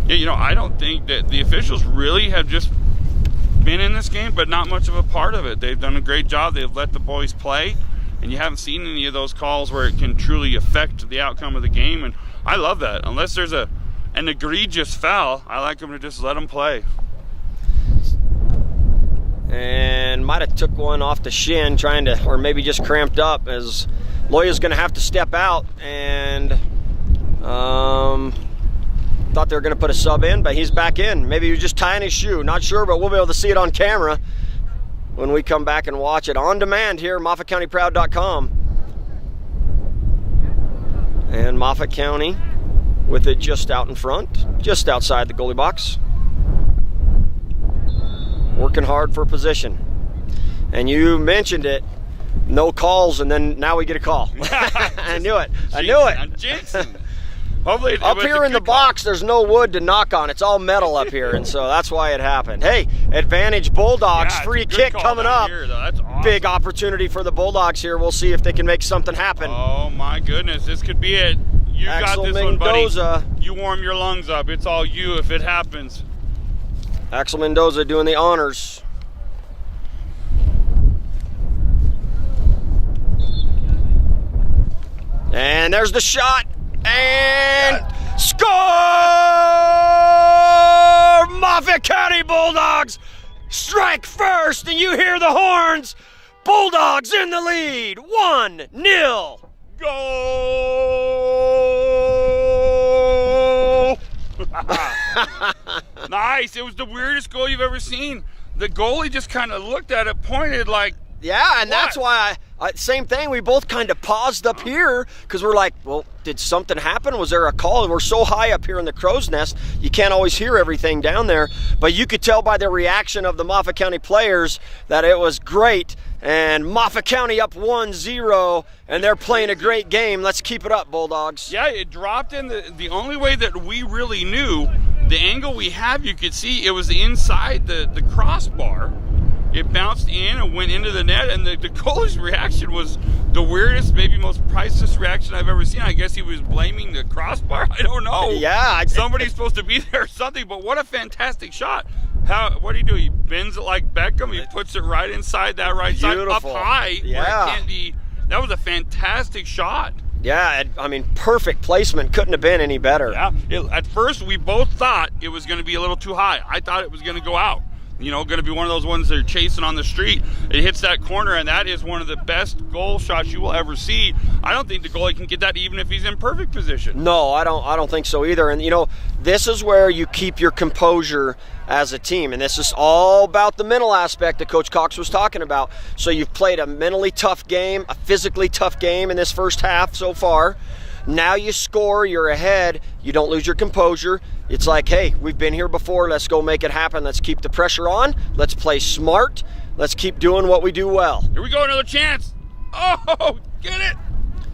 Yeah, I don't think that the officials really have just been in this game, but not much of a part of it. They've done a great job. They've let the boys play, and you haven't seen any of those calls where it can truly affect the outcome of the game, and I love that. Unless there's an egregious foul, I like them to just let them play. And might have took one off the shin or maybe just cramped up, as Loya's going to have to step out, and thought they were going to put a sub in, but he's back in. Maybe he was just tying his shoe. Not sure, but we'll be able to see it on camera when we come back and watch it on demand here, MOFFATCOUNTYPROUD.COM. And Moffat County with it just out in front, just outside the goalie box. Working hard for position. And you mentioned it, no calls, and then now we get a call. I knew it. I'm jinxing. Hopefully up here in the box, there's no wood to knock on. It's all metal up here, and so that's why it happened. Hey, advantage Bulldogs, free kick coming up. Here, that's awesome. Big opportunity for the Bulldogs here. We'll see if they can make something happen. Oh my goodness, this could be it. You got this one, buddy. You warm your lungs up. It's all you if it happens. Axel Mendoza doing the honors. And there's the shot. And score! Moffat County Bulldogs strike first, and you hear the horns. Bulldogs in the lead, 1-0. Goal! Nice. It was the weirdest goal you've ever seen. The goalie just kind of looked at it, pointed like, yeah, and that's why same thing. We both kind of paused up here because we're like, well, did something happen? Was there a call? We're so high up here in the crow's nest, you can't always hear everything down there. But you could tell by the reaction of the Moffat County players that it was great. And Moffat County up 1-0, and they're playing a great game. Let's keep it up, Bulldogs. Yeah, it dropped in the only way that we really knew. The angle we have, you could see it was inside the crossbar. It bounced in and went into the net, and the goalie's reaction was the weirdest, maybe most priceless reaction I've ever seen. I guess he was blaming the crossbar. I don't know. Yeah. Somebody's supposed to be there or something, but what a fantastic shot. What do you do? He bends it like Beckham. He puts it right inside that right side, up high. Yeah. Where it can't be. That was a fantastic shot. Yeah, I mean, perfect placement. Couldn't have been any better. Yeah. At first, we both thought it was going to be a little too high. I thought it was going to go out. you know, going to be one of those ones they're chasing on the street. It hits that corner, and that is one of the best goal shots you will ever see. I don't think the goalie can get that even if he's in perfect position. No, I don't think so either. And, you know, this is where you keep your composure as a team. And this is all about the mental aspect that Coach Cox was talking about. So you've played a mentally tough game, a physically tough game in this first half so far. Now you score, you're ahead, you don't lose your composure. It's like, hey, we've been here before, let's go make it happen. Let's keep the pressure on, let's play smart, let's keep doing what we do well. Here we go, another chance. Oh, get it.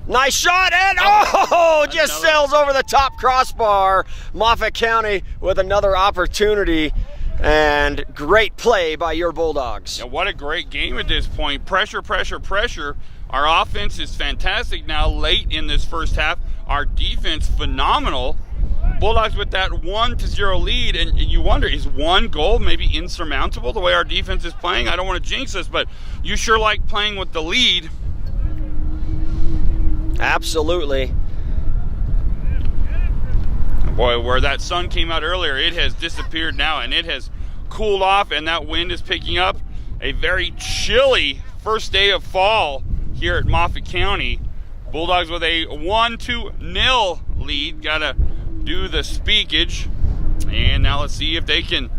Nice shot, and just sails over the top crossbar. Moffat County with another opportunity, and great play by your Bulldogs. Yeah, what a great game at this point. Pressure, pressure, pressure. Our offense is fantastic now late in this first half. Our defense, phenomenal. Bulldogs with that 1-0 lead, and you wonder, is one goal maybe insurmountable the way our defense is playing? I don't want to jinx us, but you sure like playing with the lead. Absolutely. Boy, where that sun came out earlier, it has disappeared now, and it has cooled off, and that wind is picking up. A very chilly first day of fall here at Moffat County. Bulldogs with a 1-0 lead. Gotta do the speakage. And now let's see if they can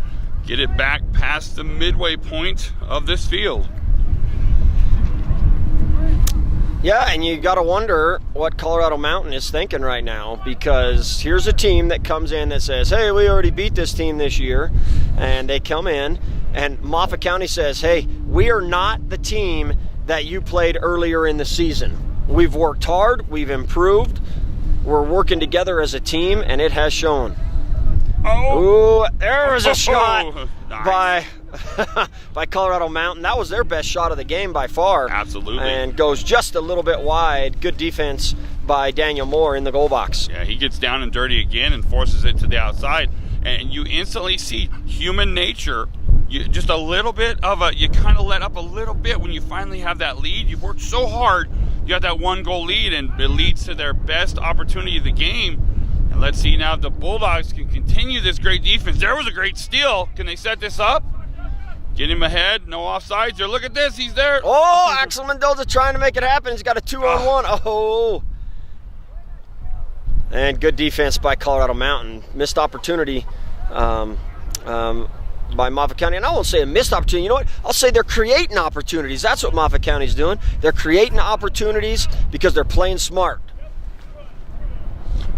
get it back past the midway point of this field. Yeah, and you got to wonder what Colorado Mountain is thinking right now, because here's a team that comes in that says, hey, we already beat this team this year, and they come in, and Moffat County says, hey, we are not the team that you played earlier in the season. We've worked hard, we've improved, we're working together as a team, and it has shown. Ooh, there was a shot nice. by Colorado Mountain. That was their best shot of the game by far. Absolutely. And goes just a little bit wide. Good defense by Daniel Moore in the goal box. Yeah, he gets down and dirty again and forces it to the outside. And you instantly see human nature. Just a little bit of you kind of let up a little bit when you finally have that lead. You've worked so hard. You got that 1-goal lead, and it leads to their best opportunity of the game. And let's see now if the Bulldogs can continue this great defense. There was a great steal. Can they set this up? Get him ahead. No offsides. Or look at this. He's there. Oh, Axel Mendoza trying to make it happen. He's got a 2-on-1. Oh. And good defense by Colorado Mountain. Missed opportunity by Moffat County. And I won't say a missed opportunity. You know what? I'll say they're creating opportunities. That's what Moffat County's doing. They're creating opportunities because they're playing smart.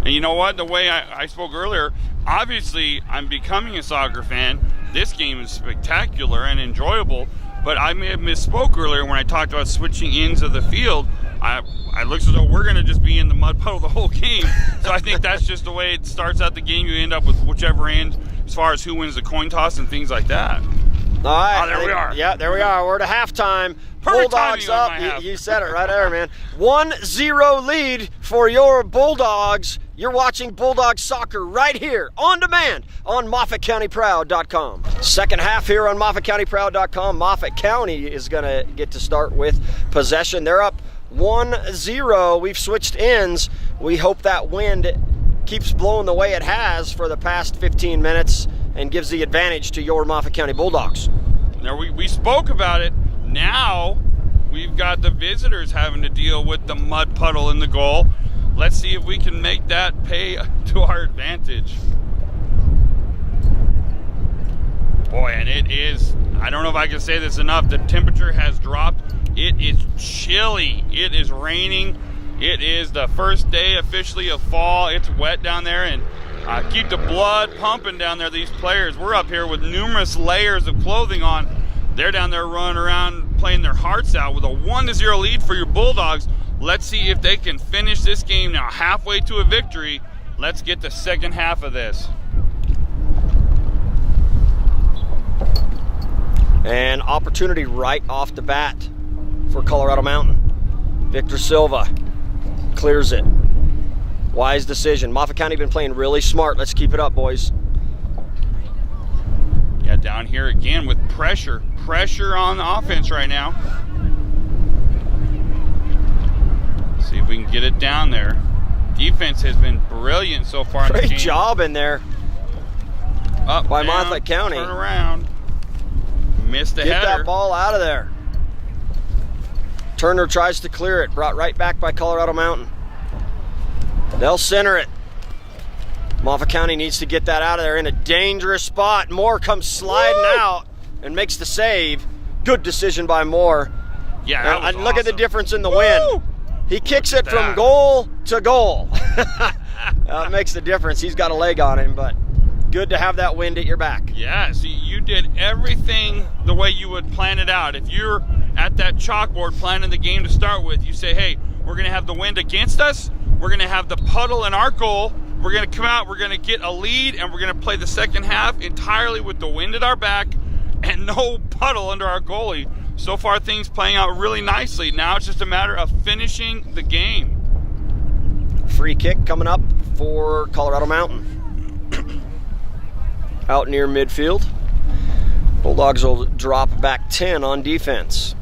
And you know what? The way I spoke earlier, obviously I'm becoming a soccer fan. This game is spectacular and enjoyable, but I may have misspoke earlier when I talked about switching ends of the field. I looked as though we're going to just be in the mud puddle the whole game. So I think that's just the way it starts out the game. You end up with whichever end as far as who wins the coin toss and things like that. All right. There we are. Yeah, there we are. We're at halftime. Perfect Bulldogs up. timing on my You said it right there, man. 1-0 lead for your Bulldogs. You're watching Bulldogs soccer right here on demand on MOFFATCOUNTYPROUD.com. Second half here on MOFFATCOUNTYPROUD.com. Moffat County is going to get to start with possession. They're up 1-0. We've switched ends. We hope that wind keeps blowing the way it has for the past 15 minutes and gives the advantage to your Moffat County Bulldogs. Now we spoke about it. Now we've got the visitors having to deal with the mud puddle in the goal. Let's see if we can make that pay to our advantage. Boy, and it is, I don't know if I can say this enough, the temperature has dropped. It is chilly. It is raining. It is the first day officially of fall. It's wet down there, and keep the blood pumping down there, these players. We're up here with numerous layers of clothing on. They're down there running around playing their hearts out with a 1-0 lead for your Bulldogs. Let's see if they can finish this game now halfway to a victory. Let's get the second half of this. And opportunity right off the bat for Colorado Mountain. Victor Silva clears it. Wise decision. Moffat County been playing really smart. Let's keep it up, boys. Yeah, down here again with pressure. Pressure on the offense right now. See if we can get it down there. Defense has been brilliant so far in the game. Great job in there Up, by down, Moffat County. Turn around. Missed the Get header. that ball out of there. Turner tries to clear it. Brought right back by Colorado Mountain. They'll center it. Moffat County needs to get that out of there in a dangerous spot. Moore comes sliding out and makes the save. Good decision by Moore. Yeah, that was and look at the awesome. difference in the wind. He kicks it from goal to goal. It makes the difference. He's got a leg on him, but good to have that wind at your back. Yeah, see, you did everything the way you would plan it out. If you're at that chalkboard planning the game to start with, you say, hey, we're going to have the wind against us. We're going to have the puddle in our goal. We're going to come out, we're going to get a lead, and we're going to play the second half entirely with the wind at our back and no puddle under our goalie. So far, things playing out really nicely. Now it's just a matter of finishing the game. Free kick coming up for Colorado Mountain. Out near midfield. Bulldogs will drop back 10 on defense.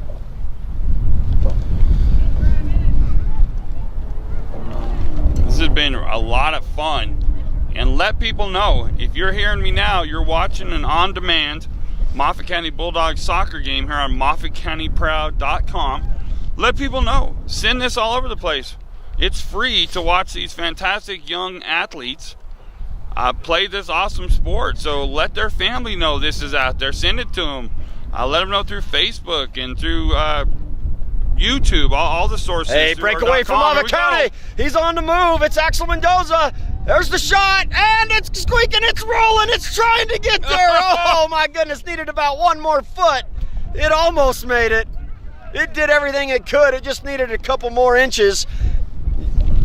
This has been a lot of fun. And let people know, if you're hearing me now, you're watching an on-demand Moffat County Bulldogs soccer game here on MOFFATCOUNTYPROUD.COM. Let people know. Send this all over the place. It's free to watch these fantastic young athletes play this awesome sport. So let their family know this is out there. Send it to them. Let them know through Facebook and through YouTube, all the sources. Hey, breakaway from Moffat County. He's on the move. It's Axel Mendoza. There's the shot, and it's squeaking, it's rolling, it's trying to get there. Oh my goodness, needed about one more foot. It almost made it. It did everything it could. It just needed a couple more inches.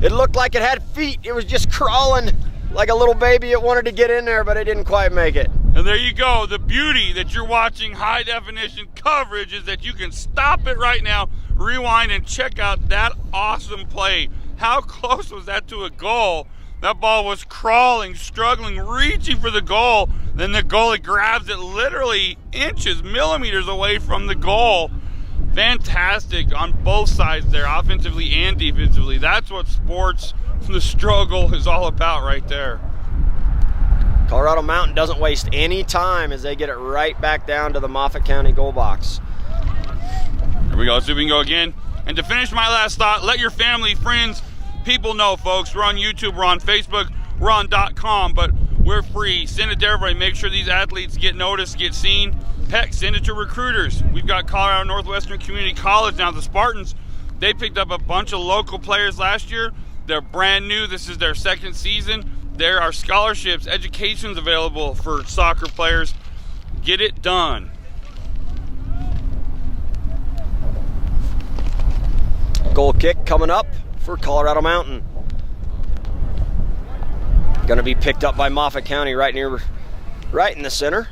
It looked like it had feet. It was just crawling like a little baby. It wanted to get in there, but it didn't quite make it. And there you go. The beauty that you're watching high definition coverage is that you can stop it right now, rewind, and check out that awesome play. How close was that to a goal? That ball was crawling, struggling, reaching for the goal. Then the goalie grabs it literally inches, millimeters away from the goal. Fantastic on both sides there, offensively and defensively. That's what sports, the struggle is all about right there. Colorado Mountain doesn't waste any time as they get it right back down to the Moffat County goal box. Here we go. Let's see if we can go again. And to finish my last thought, let your family, friends, people know, folks. We're on YouTube, we're on Facebook, we're on .com, but we're free. Send it to everybody. Make sure these athletes get noticed, get seen. Heck, send it to recruiters. We've got Colorado Northwestern Community College now. The Spartans, they picked up a bunch of local players last year. They're brand new. This is their second season. There are scholarships, educations available for soccer players. Get it done. Goal kick coming up for Colorado Mountain. Going to be picked up by Moffat County right in the center.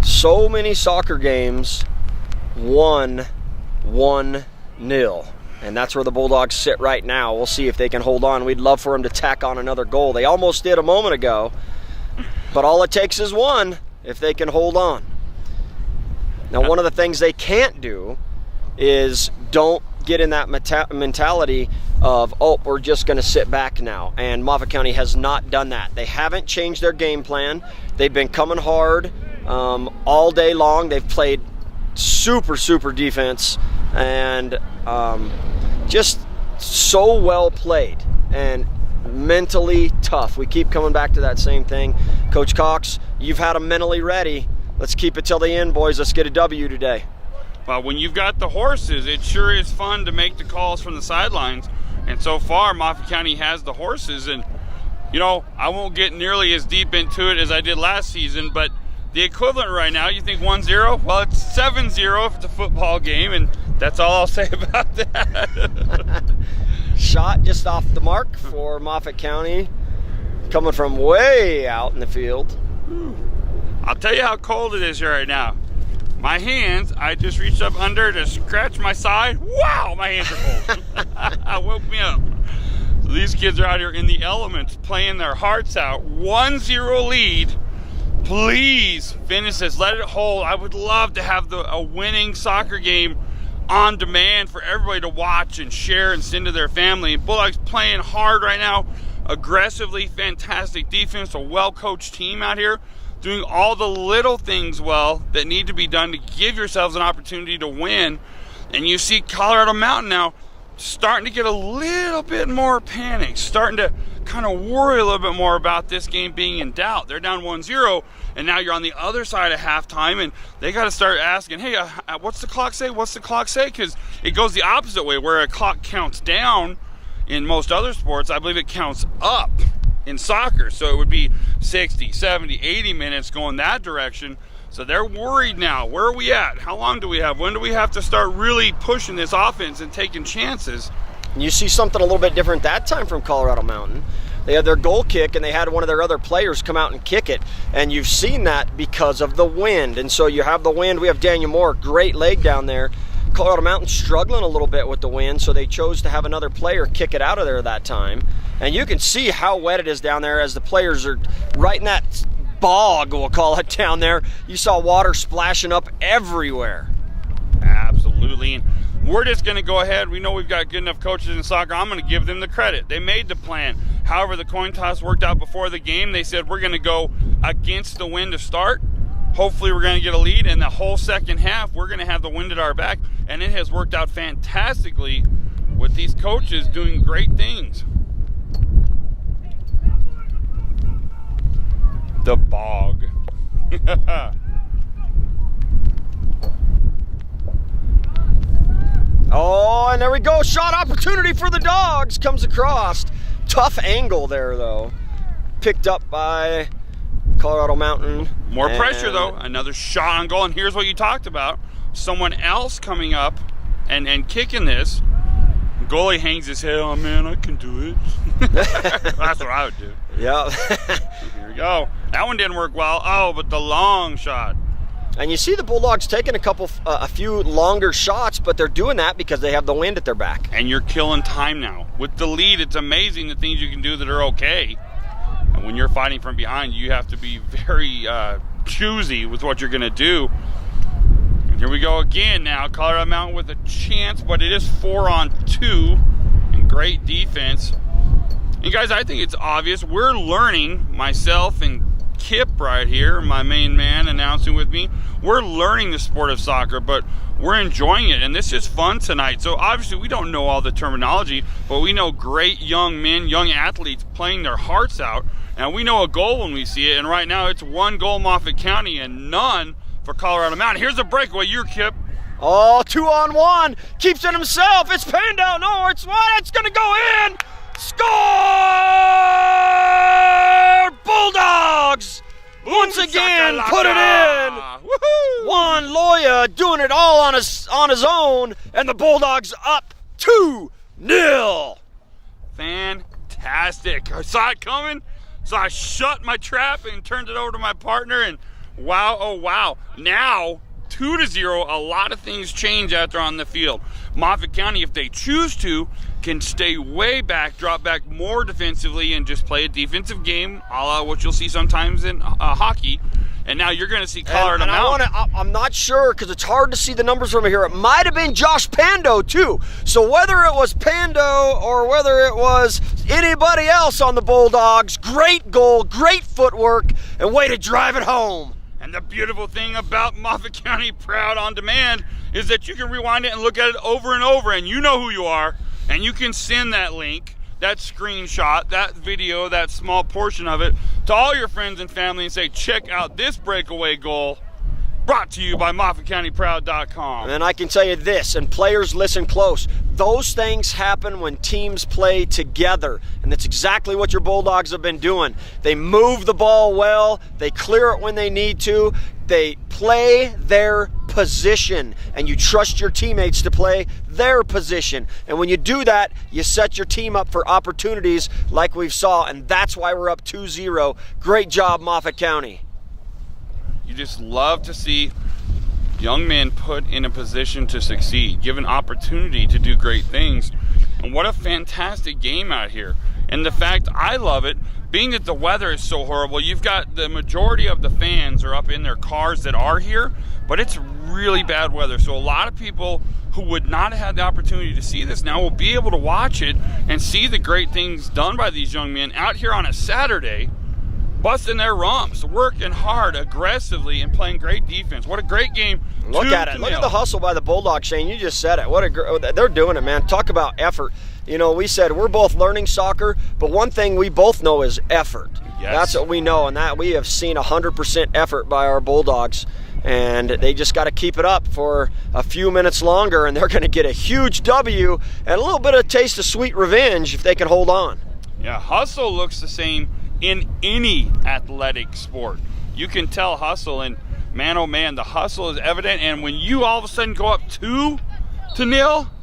So many soccer games won 1-0. And that's where the Bulldogs sit right now. We'll see if they can hold on. We'd love for them to tack on another goal. They almost did a moment ago, but all it takes is one if they can hold on. Now, one of the things they can't do is don't get in that mentality of, oh, we're just going to sit back now. And Moffat County has not done that. They haven't changed their game plan. They've been coming hard all day long. They've played super defense and just so well played and mentally tough. We keep coming back to that same thing. Coach Cox, you've had them mentally ready. Let's keep it till the end, boys. Let's get a W today. Well, when you've got the horses, it sure is fun to make the calls from the sidelines. And so far, Moffat County has the horses. And, you know, I won't get nearly as deep into it as I did last season, but the equivalent right now, you think 1-0? Well, it's 7-0 if it's a football game, and that's all I'll say about that. Shot just off the mark for Moffat County, coming from way out in the field. I'll tell you how cold it is here right now. My hands, I just reached up under to scratch my side. Wow, my hands are cold. Woke me up. So these kids are out here in the elements playing their hearts out. 1-0 lead. Please finish this. Let it hold. I would love to have a winning soccer game on demand for everybody to watch and share and send to their family. Bulldogs playing hard right now, aggressively, fantastic defense, a well-coached team out here, doing all the little things well that need to be done to give yourselves an opportunity to win. And you see Colorado Mountain now starting to get a little bit more panic, starting to kind of worry a little bit more about this game being in doubt. They're down 1-0, and now you're on the other side of halftime, and they got to start asking, hey, what's the clock say? What's the clock say? Because it goes the opposite way, where a clock counts down in most other sports. I believe it counts up in soccer, so it would be 60, 70, 80 minutes going that direction. So they're worried now. Where are we at? How long do we have? When do we have to start really pushing this offense and taking chances? You see something a little bit different that time from Colorado Mountain. They had their goal kick, and they had one of their other players come out and kick it. And you've seen that because of the wind. And so you have the wind. We have Daniel Moore, great leg down there. Colorado Mountain struggling a little bit with the wind, so they chose to have another player kick it out of there that time. And you can see how wet it is down there as the players are right in that bog, we'll call it, down there. You saw water splashing up everywhere. Absolutely. And we're just going to go ahead. We know we've got good enough coaches in soccer. I'm going to give them the credit. They made the plan. However, the coin toss worked out before the game. They said we're going to go against the wind to start. Hopefully we're going to get a lead, and the whole second half we're going to have the wind at our back, and it has worked out fantastically with these coaches doing great things. The bog. Oh, and there we go. Shot opportunity for the Dogs. Comes across. Tough angle there, though. Picked up by Colorado Mountain. More pressure, though. Another shot on goal. And here's what you talked about. Someone else coming up and kicking this. Goalie hangs his head. Oh, man, I can do it. That's what I would do. Yeah. Here we go. That one didn't work well. Oh, but the long shot. And you see the Bulldogs taking a few longer shots, but they're doing that because they have the wind at their back. And you're killing time now. With the lead, it's amazing the things you can do that are okay. And when you're fighting from behind, you have to be very choosy with what you're going to do. And here we go again now. Colorado Mountain with a chance, but it is 4-on-2. And great defense. And guys, I think it's obvious. We're learning, myself and Kip right here, my main man announcing with me, we're learning the sport of soccer, but we're enjoying it, and this is fun tonight. So obviously we don't know all the terminology, but we know great young men, young athletes playing their hearts out, and we know a goal when we see it. And right now it's 1 goal Moffat County and none for Colorado Mountain. Here's a breakaway. You're Kip. Oh, 2-on-1. Keeps it himself. It's panned out. No, it's what? It's going to go in. Score! Bulldogs! Once again, put it in. Woohoo! Juan Loya doing it all on his own, and the Bulldogs up 2-0. Fantastic. I saw it coming, so I shut my trap and turned it over to my partner, and wow, oh wow. Now, 2-0, a lot of things change out there on the field. Moffat County, if they choose to, can stay way back, drop back more defensively, and just play a defensive game, a la what you'll see sometimes in hockey. And now you're going to see Colorado Mountain. I'm not sure because it's hard to see the numbers from here. It might have been Josh Pando too. So whether it was Pando or whether it was anybody else on the Bulldogs, great goal, great footwork, and way to drive it home. And the beautiful thing about Moffat County Proud on Demand is that you can rewind it and look at it over and over, and you know who you are, and you can send that link, that screenshot, that video, that small portion of it to all your friends and family and say, check out this breakaway goal brought to you by MOFFATCOUNTYPROUD.COM. And I can tell you this, and players listen close, those things happen when teams play together, and that's exactly what your Bulldogs have been doing. They move the ball well, they clear it when they need to, they play their position, and you trust your teammates to play their position. And when you do that, you set your team up for opportunities like we've saw, and that's why we're up 2-0. Great job, Moffat County. You just love to see young men put in a position to succeed, given opportunity to do great things. And what a fantastic game out here. And the fact, I love it, being that the weather is so horrible, you've got the majority of the fans are up in their cars that are here, but it's really bad weather. So a lot of people who would not have had the opportunity to see this now will be able to watch it and see the great things done by these young men out here on a Saturday, busting their rumps, working hard, aggressively, and playing great defense. What a great game. Look at it. Look at the hustle by the Bulldogs, Shane. You just said it. They're doing it, man. Talk about effort. You know, we said we're both learning soccer, but one thing we both know is effort. Yes. That's what we know, and that we have seen 100% effort by our Bulldogs, and they just got to keep it up for a few minutes longer, and they're going to get a huge W and a little bit of taste of sweet revenge if they can hold on. Yeah, hustle looks the same in any athletic sport. You can tell hustle, and man, oh man, the hustle is evident, and when you all of a sudden go up 2-0,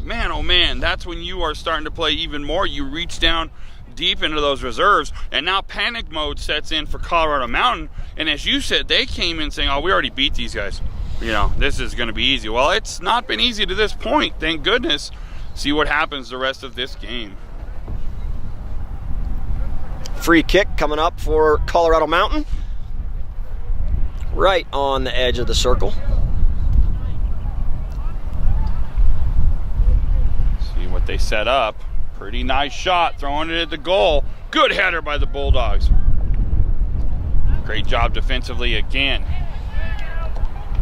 man, oh man, that's when you are starting to play even more. You reach down deep into those reserves, and now panic mode sets in for Colorado Mountain. And as you said, they came in saying, oh, we already beat these guys. You know, this is going to be easy. Well, it's not been easy to this point, thank goodness. See what happens the rest of this game. Free kick coming up for Colorado Mountain. Right on the edge of the circle. See what they set up. Pretty nice shot, throwing it at the goal. Good header by the Bulldogs. Great job defensively again.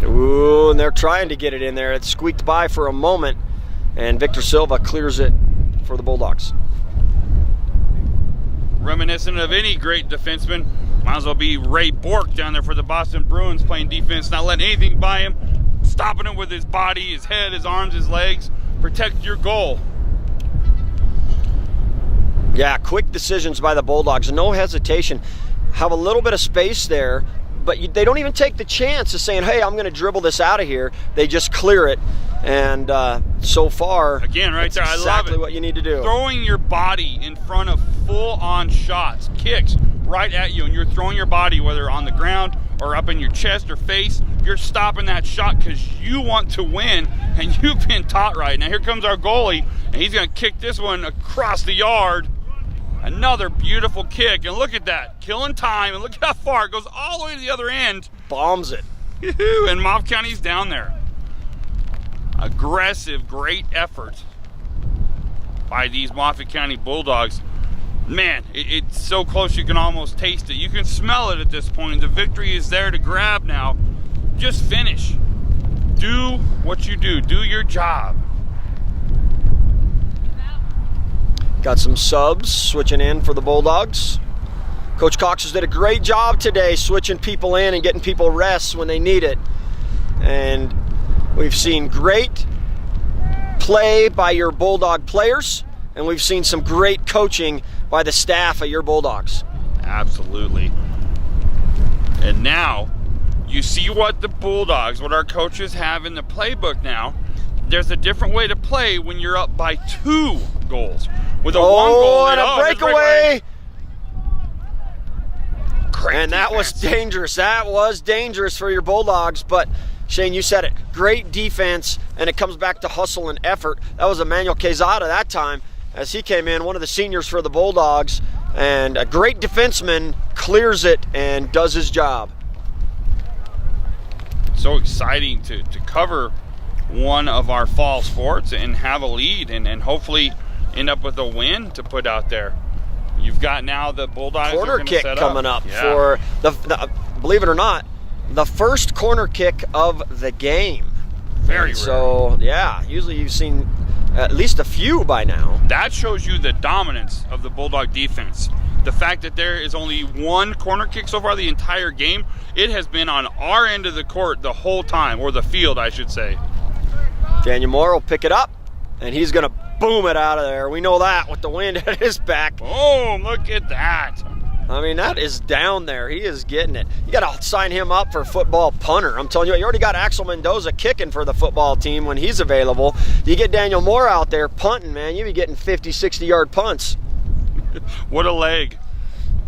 Ooh, and they're trying to get it in there. It squeaked by for a moment, and Victor Silva clears it for the Bulldogs. Reminiscent of any great defenseman, might as well be Ray Bork down there for the Boston Bruins, playing defense, not letting anything by him, stopping him with his body, his head, his arms, his legs. Protect your goal. Yeah, quick decisions by the Bulldogs. No hesitation. Have a little bit of space there, but they don't even take the chance of saying, hey, I'm going to dribble this out of here. They just clear it. And so far, again, right there, I love it. Exactly what you need to do. Throwing your body in front of full-on shots, kicks right at you, and you're throwing your body, whether on the ground or up in your chest or face, you're stopping that shot because you want to win, and you've been taught right. Now here comes our goalie, and he's going to kick this one across the yard. Another beautiful kick, and look at that, killing time, and look how far it goes all the way to the other end. Bombs it. And Moffat County's down there. Aggressive, great effort by these Moffat County Bulldogs. Man, it's so close you can almost taste it. You can smell it at this point. The victory is there to grab now. Just finish. Do what you do. Do your job. Got some subs switching in for the Bulldogs. Coach Cox has did a great job today switching people in and getting people rest when they need it. And we've seen great play by your Bulldog players, and we've seen some great coaching by the staff of your Bulldogs. Absolutely. And now you see what the Bulldogs, what our coaches have in the playbook now. There's a different way to play when you're up by 2 goals. With a 1 goal and a breakaway. And that defense. was dangerous. That was dangerous for your Bulldogs. But Shane, you said it. Great defense, and it comes back to hustle and effort. That was Emmanuel Quezada that time as he came in, one of the seniors for the Bulldogs, and a great defenseman clears it and does his job. So exciting to cover one of our fall sports and have a lead and hopefully end up with a win to put out there. You've got now the Bulldogs corner kick set coming up for the believe it or not, the first corner kick of the game. Very rare. So yeah, usually you've seen at least a few by now. That shows you the dominance of the Bulldog defense. The fact that there is only 1 corner kick so far the entire game, it has been on our end of the court the whole time, or the field, I should say. Daniel Moore will pick it up, and he's going to boom it out of there. We know that with the wind at his back. Boom, look at that. I mean, that is down there. He is getting it. You got to sign him up for football punter. I'm telling you, you already got Axel Mendoza kicking for the football team when he's available. You get Daniel Moore out there punting, man, you be getting 50, 60-yard punts. What a leg.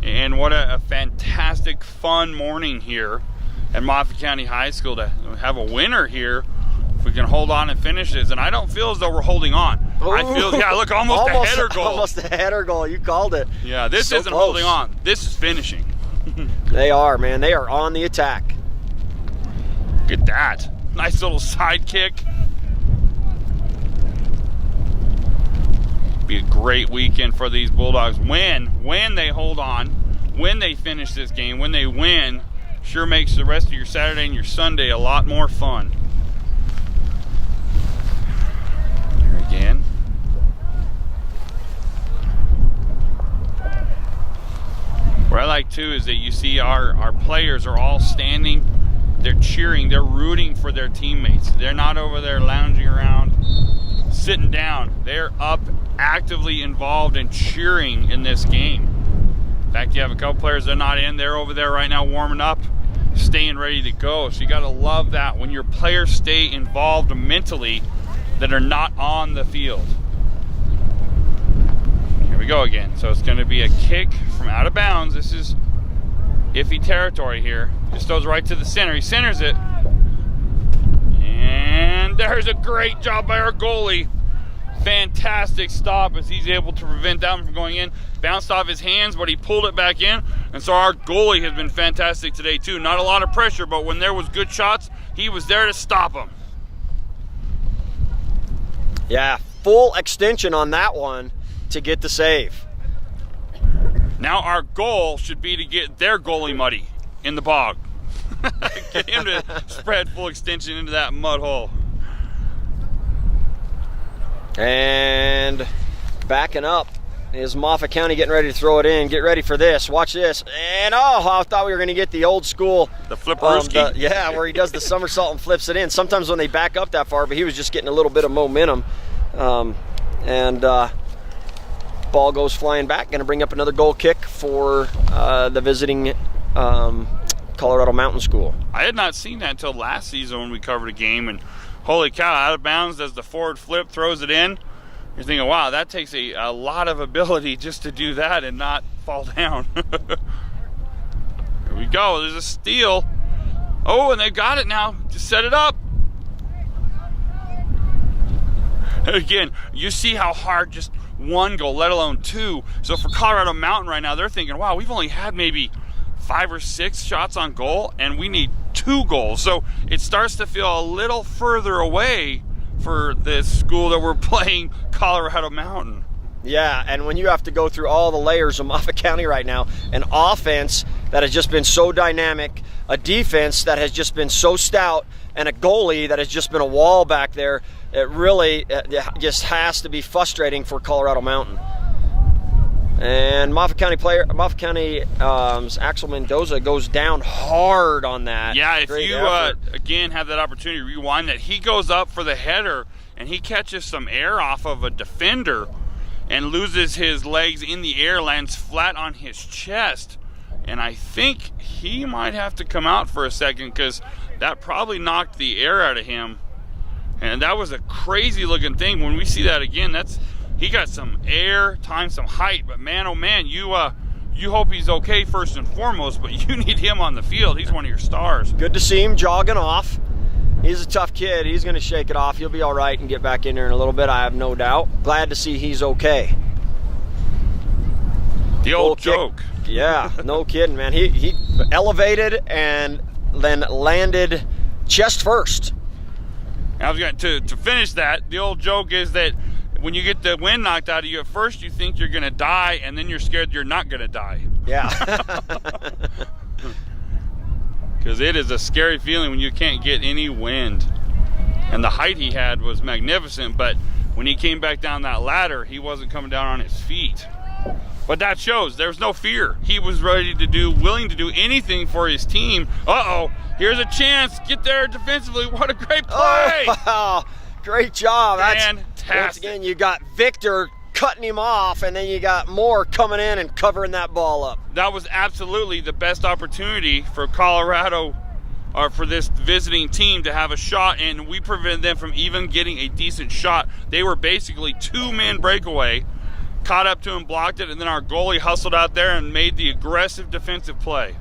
And what a fantastic, fun morning here at Moffat County High School to have a winner here. If we can hold on and finish this. And I don't feel as though we're holding on. I feel, yeah, look, almost a header goal. Almost a header goal. You called it. Yeah, this So isn't close. holding on. This is finishing. They are, man. They are on the attack. Look at that. Nice little side kick. Be a great weekend for these Bulldogs. When they hold on, when they finish this game, when they win, sure makes the rest of your Saturday and your Sunday a lot more fun. Here again. What I like too is that you see our players are all standing, they're cheering, they're rooting for their teammates. They're not over there lounging around, sitting down. They're up, actively involved and cheering in this game. In fact, you have a couple players that are not in. They're over there right now warming up, staying ready to go. So you got to love that when your players stay involved mentally that are not on the field. Here we go again. So it's going to be a kick from out of bounds. This is iffy territory here. Just goes right to the center. He centers it. And there's a great job by our goalie. Fantastic stop as he's able to prevent that from going in. Bounced off his hands, but he pulled it back in. And so our goalie has been fantastic today too. Not a lot of pressure, but when there was good shots, he was there to stop them. Yeah, full extension on that one to get the save. Now our goal should be to get their goalie muddy in the bog. Get him to spread full extension into that mud hole. And backing up is Moffat County getting ready to throw it in. Get ready for this. Watch this. And oh, I thought we were going to get the old school. The flipperooski. Yeah, where he does the somersault and flips it in. Sometimes when they back up that far, but he was just getting a little bit of momentum. Ball goes flying back. Going to bring up another goal kick for the visiting Colorado Mountain School. I had not seen that until last season when we covered a game, and holy cow, out of bounds, does the forward flip, throws it in. You're thinking, wow, that takes a lot of ability just to do that and not fall down. Here we go, there's a steal. Oh, and they got it now, just set it up. Again, you see how hard just one goal, let alone two. So for Colorado Mountain right now, they're thinking, wow, we've only had maybe 5 or 6 shots on goal, and we need 2 goals. So it starts to feel a little further away for this school that we're playing, Colorado Mountain. Yeah, and when you have to go through all the layers of Moffat County right now, an offense that has just been so dynamic, a defense that has just been so stout, and a goalie that has just been a wall back there, it really just has to be frustrating for Colorado Mountain. And Moffat County Axel Mendoza goes down hard on that. Yeah, if Great you again have that opportunity to rewind that, he goes up for the header and he catches some air off of a defender and loses his legs in the air, lands flat on his chest. And I think he might have to come out for a second because that probably knocked the air out of him. And that was a crazy looking thing. When we see that again, he got some air, time, some height, but man, oh man, you hope he's okay first and foremost, but you need him on the field. He's one of your stars. Good to see him jogging off. He's a tough kid. He's going to shake it off. He'll be all right and get back in there in a little bit, I have no doubt. Glad to see he's okay. The old joke. Yeah, no kidding, man. He elevated and then landed chest first. I was going to finish that. The old joke is that when you get the wind knocked out of you, at first you think you're going to die, and then you're scared you're not going to die. Yeah. Because it is a scary feeling when you can't get any wind. And the height he had was magnificent, but when he came back down that ladder, he wasn't coming down on his feet. But that shows there was no fear. He was willing to do anything for his team. Uh-oh, here's a chance. Get there defensively. What a great play. Oh, wow. Great job. Fantastic. Once again, you got Victor cutting him off, and then you got Moore coming in and covering that ball up. That was absolutely the best opportunity for Colorado, or for this visiting team, to have a shot, and we prevented them from even getting a decent shot. They were basically 2-man breakaway, caught up to him, blocked it, and then our goalie hustled out there and made the aggressive defensive play.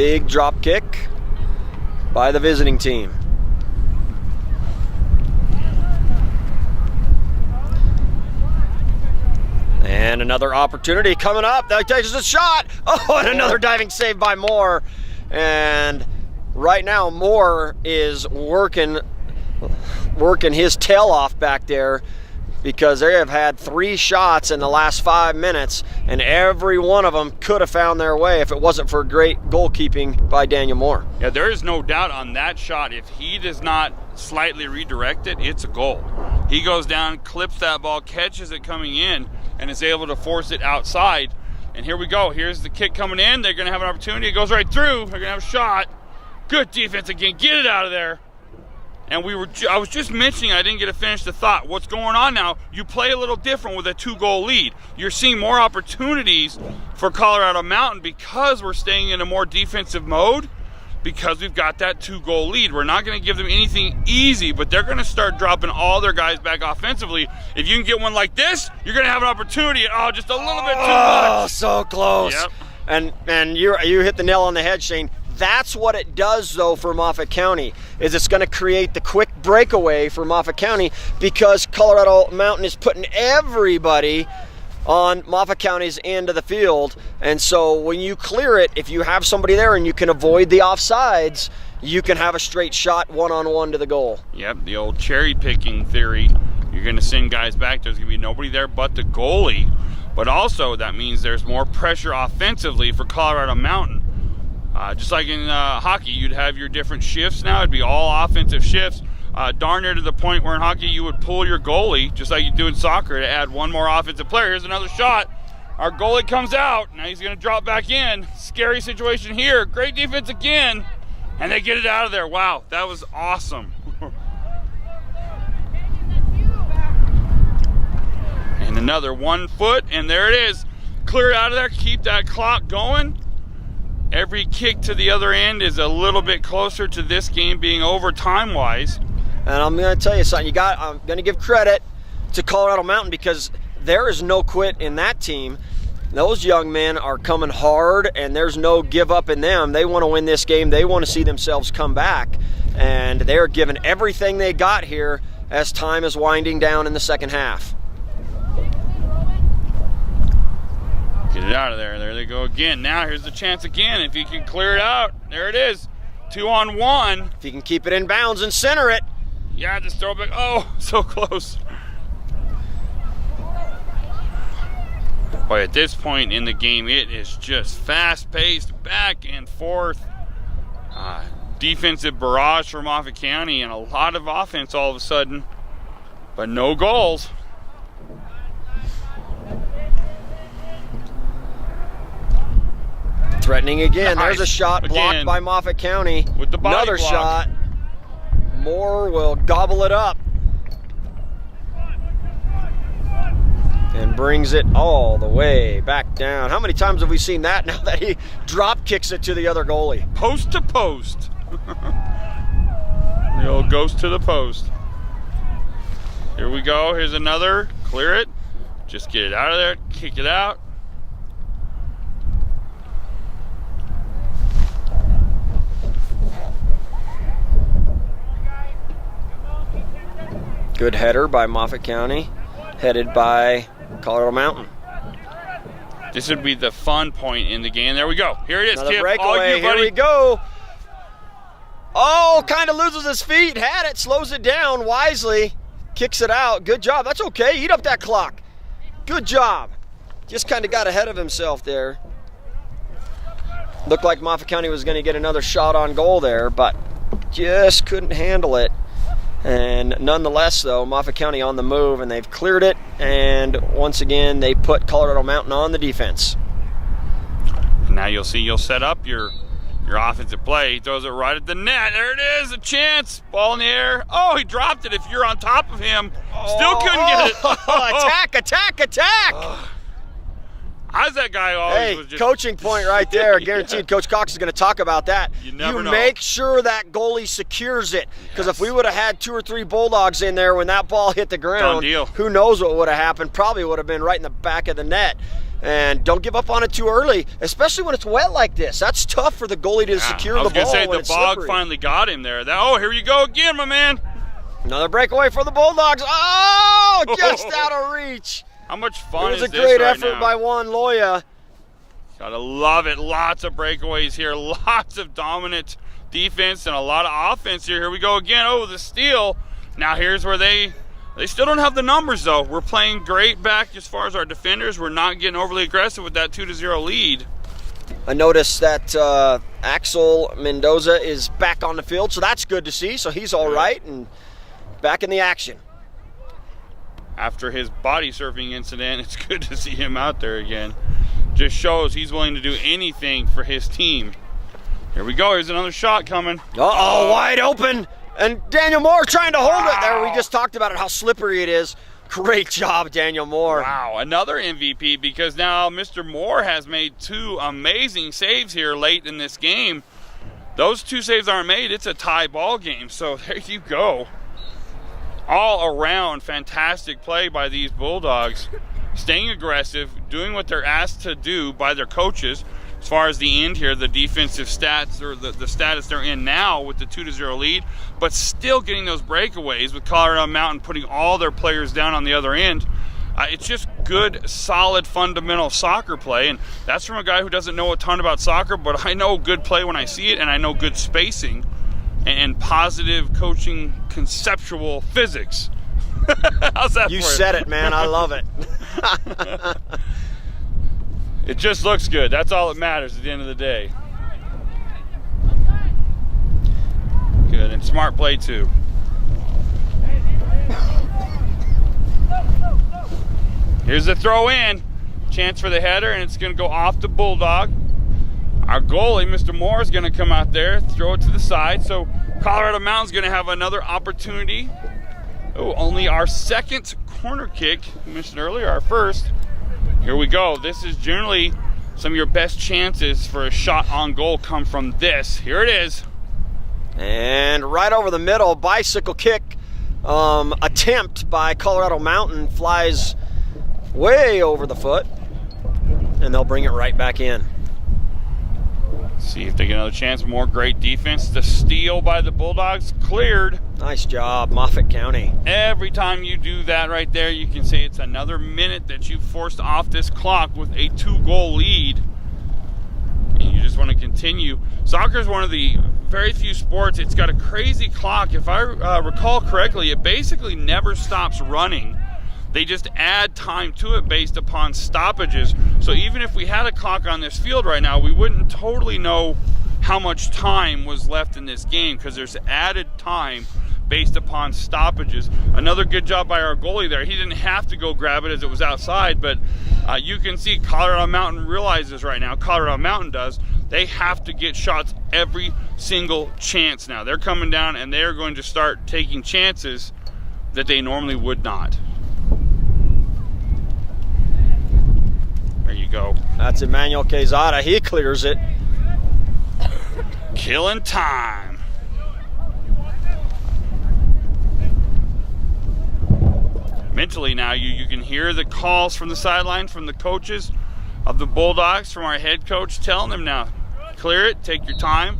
big drop kick by the visiting team. And another opportunity coming up. That takes a shot. Oh, and another diving save by Moore. And right now, Moore is working his tail off back there, because they have had 3 shots in the last 5 minutes, and every one of them could have found their way if it wasn't for great goalkeeping by Daniel Moore. Yeah, there is no doubt on that shot. If he does not slightly redirect it, it's a goal. He goes down, clips that ball, catches it coming in, and is able to force it outside. And here we go. Here's the kick coming in. They're going to have an opportunity. It goes right through. They're going to have a shot. Good defense again. Get it out of there. And I was just mentioning, I didn't get to finish the thought. What's going on now? You play a little different with a 2-goal lead. You're seeing more opportunities for Colorado Mountain because we're staying in a more defensive mode, because we've got that 2-goal lead. We're not going to give them anything easy, but they're going to start dropping all their guys back offensively. If you can get one like this, you're going to have an opportunity. Oh, just a little bit too much. Oh, so close. Yep. And you hit the nail on the head, Shane. That's what it does, though, for Moffat County, is it's going to create the quick breakaway for Moffat County, because Colorado Mountain is putting everybody on Moffat County's end of the field. And so when you clear it, if you have somebody there and you can avoid the offsides, you can have a straight shot one-on-one to the goal. Yep, the old cherry-picking theory. You're going to send guys back. There's going to be nobody there but the goalie. But also, that means there's more pressure offensively for Colorado Mountain. Just like in hockey, you'd have your different shifts now. It'd be all offensive shifts. Darn near to the point where in hockey you would pull your goalie, just like you do in soccer, to add one more offensive player. Here's another shot. Our goalie comes out. Now he's going to drop back in. Scary situation here. Great defense again. And they get it out of there. Wow, that was awesome. And another 1 foot, and there it is. Clear it out of there. Keep that clock going. Every kick to the other end is a little bit closer to this game being over time-wise. And I'm going to tell you something. I'm going to give credit to Colorado Mountain, because there is no quit in that team. Those young men are coming hard, and there's no give up in them. They want to win this game. They want to see themselves come back. And they're giving everything they got here as time is winding down in the second half. Get it out of there. There they go again. Now here's the chance again. If he can clear it out. There it is. 2-on-1. If he can keep it in bounds and center it. Yeah, just throw it back. Oh, so close. Boy, at this point in the game, it is just fast-paced, back and forth. Defensive barrage for Moffat County, and a lot of offense all of a sudden, but no goals. Threatening again. Nice. There's a shot blocked Again. by Moffat County. With the body Another block. shot. Moore will gobble it up and brings it all the way back down. How many times have we seen that now that he drop kicks it to the other goalie? Post to post. The old ghost to the post. Here we go. Here's another. Clear it. Just get it out of there. Kick it out. Good header by Moffat County, headed by Colorado Mountain. This would be the fun point in the game. There we go. Here it is. Another Tip. breakaway. All you, Here buddy. we go. Oh, kind of loses his feet. Had it. Slows it down wisely. Kicks it out. Good job. That's okay. Eat up that clock. Good job. Just kind of got ahead of himself there. Looked like Moffat County was going to get another shot on goal there, but just couldn't handle it. And nonetheless, though, Moffat County on the move, and they've cleared it. And once again, they put Colorado Mountain on the defense. Now you'll see you'll set up your offensive play. He throws it right at the net. There it is, a chance. Ball in the air. Oh, he dropped it. If you're on top of him, still couldn't get it. Attack, attack, attack. As that guy always was Hey, just... coaching point right there. Guaranteed Coach Cox is going to talk about that. You never know. Make sure that goalie secures it. Because if we would have had 2 or 3 Bulldogs in there when that ball hit the ground, Done deal. who knows what would have happened. Probably would have been right in the back of the net. And don't give up on it too early, especially when it's wet like this. That's tough for the goalie to secure the ball. I was going to say, when the bog slippery. finally got him there. Oh, here you go again, my man. Another breakaway for the Bulldogs. Oh, just out of reach. How much fun It was is a this great right effort now? by Juan Loya. Gotta love it. Lots of breakaways here. Lots of dominant defense and a lot of offense here. Here we go again. Oh, the steal. Now here's where they still don't have the numbers, though. We're playing great back as far as our defenders. We're not getting overly aggressive with that 2-0 lead. I noticed that Axel Mendoza is back on the field, so that's good to see. So he's all right and back in the action. After his body surfing incident, it's good to see him out there again. Just shows he's willing to do anything for his team. Here we go. Here's another shot coming. Uh-oh, wide open. And Daniel Moore trying to hold it there. We just talked about it, how slippery it is. Great job, Daniel Moore. Wow, another MVP, because now Mr. Moore has made 2 amazing saves here late in this game. Those 2 saves aren't made. It's a tie ball game. So there you go. All around fantastic play by these Bulldogs. Staying aggressive, doing what they're asked to do by their coaches. As far as the end here, the defensive stats, or the status they're in now with the 2-0 lead, but still getting those breakaways with Colorado Mountain putting all their players down on the other end. It's just good, solid, fundamental soccer play, and that's from a guy who doesn't know a ton about soccer, but I know good play when I see it, and I know good spacing and positive coaching conceptual physics. How's that You for said it, man. I love it. It just looks good. That's all that matters at the end of the day. Good, and smart play too. Here's the throw in. Chance for the header, and it's going to go off the Bulldog. Our goalie, Mr. Moore, is going to come out there, throw it to the side. So Colorado Mountain's going to have another opportunity. Oh, only our second corner kick. We mentioned earlier, our first. Here we go. This is generally some of your best chances for a shot on goal come from this. Here it is. And right over the middle, bicycle kick attempt by Colorado Mountain flies way over the foot, and they'll bring it right back in. See if they get another chance. More great defense. The steal by the Bulldogs cleared. Nice job, Moffat County. Every time you do that right there, you can say it's another minute that you forced off this clock with a 2-goal lead. And you just want to continue. Soccer is one of the very few sports. It's got a crazy clock. If I recall correctly, it basically never stops running. They just add time to it based upon stoppages. So even if we had a clock on this field right now, we wouldn't totally know how much time was left in this game because there's added time based upon stoppages. Another good job by our goalie there. He didn't have to go grab it as it was outside, but you can see Colorado Mountain realizes right now, Colorado Mountain does, they have to get shots every single chance now. They're coming down and they're going to start taking chances that they normally would not. There you go. That's Emmanuel Quezada. He clears it. Killing time. Mentally now, you can hear the calls from the sideline from the coaches of the Bulldogs, from our head coach telling them now, clear it, take your time,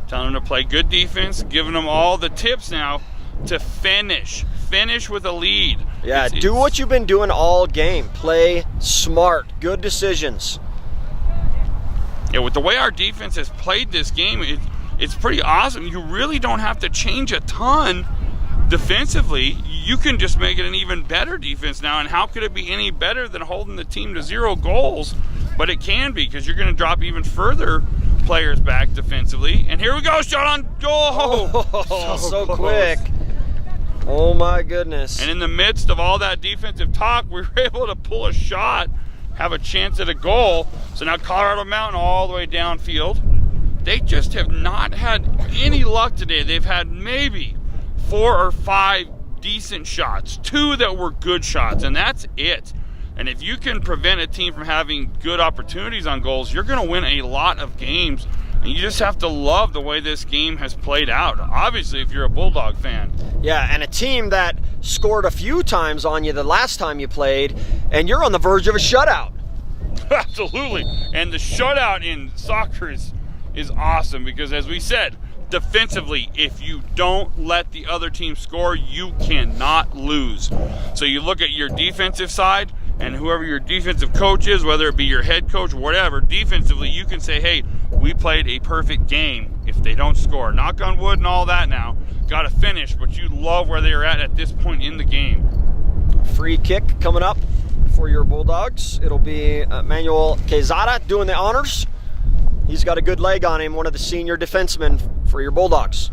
telling them to play good defense, giving them all the tips now to finish with a lead. Yeah, do what you've been doing all game. Play smart, good decisions. Yeah, with the way our defense has played this game, it's pretty awesome. You really don't have to change a ton defensively. You can just make it an even better defense now, and how could it be any better than holding the team to 0 goals? But it can be, because you're going to drop even further players back defensively. And here we go, shot on goal! Oh, so close. quick. Oh my goodness. And in the midst of all that defensive talk, we were able to pull a shot, have a chance at a goal. So now Colorado Mountain all the way downfield. They just have not had any luck today. They've had maybe 4 or 5 decent shots, 2 that were good shots, and that's it. And if you can prevent a team from having good opportunities on goals, you're going to win a lot of games. And you just have to love the way this game has played out. Obviously, if you're a Bulldog fan. Yeah, and a team that scored a few times on you the last time you played, and you're on the verge of a shutout. Absolutely. And the shutout in soccer is awesome because, as we said, defensively, if you don't let the other team score, you cannot lose. So you look at your defensive side, and whoever your defensive coach is, whether it be your head coach, whatever, defensively, you can say, hey, we played a perfect game if they don't score. Knock on wood and all that now. Got to finish, but you love where they are at this point in the game. Free kick coming up for your Bulldogs. It'll be Manuel Quezada doing the honors. He's got a good leg on him, one of the senior defensemen for your Bulldogs.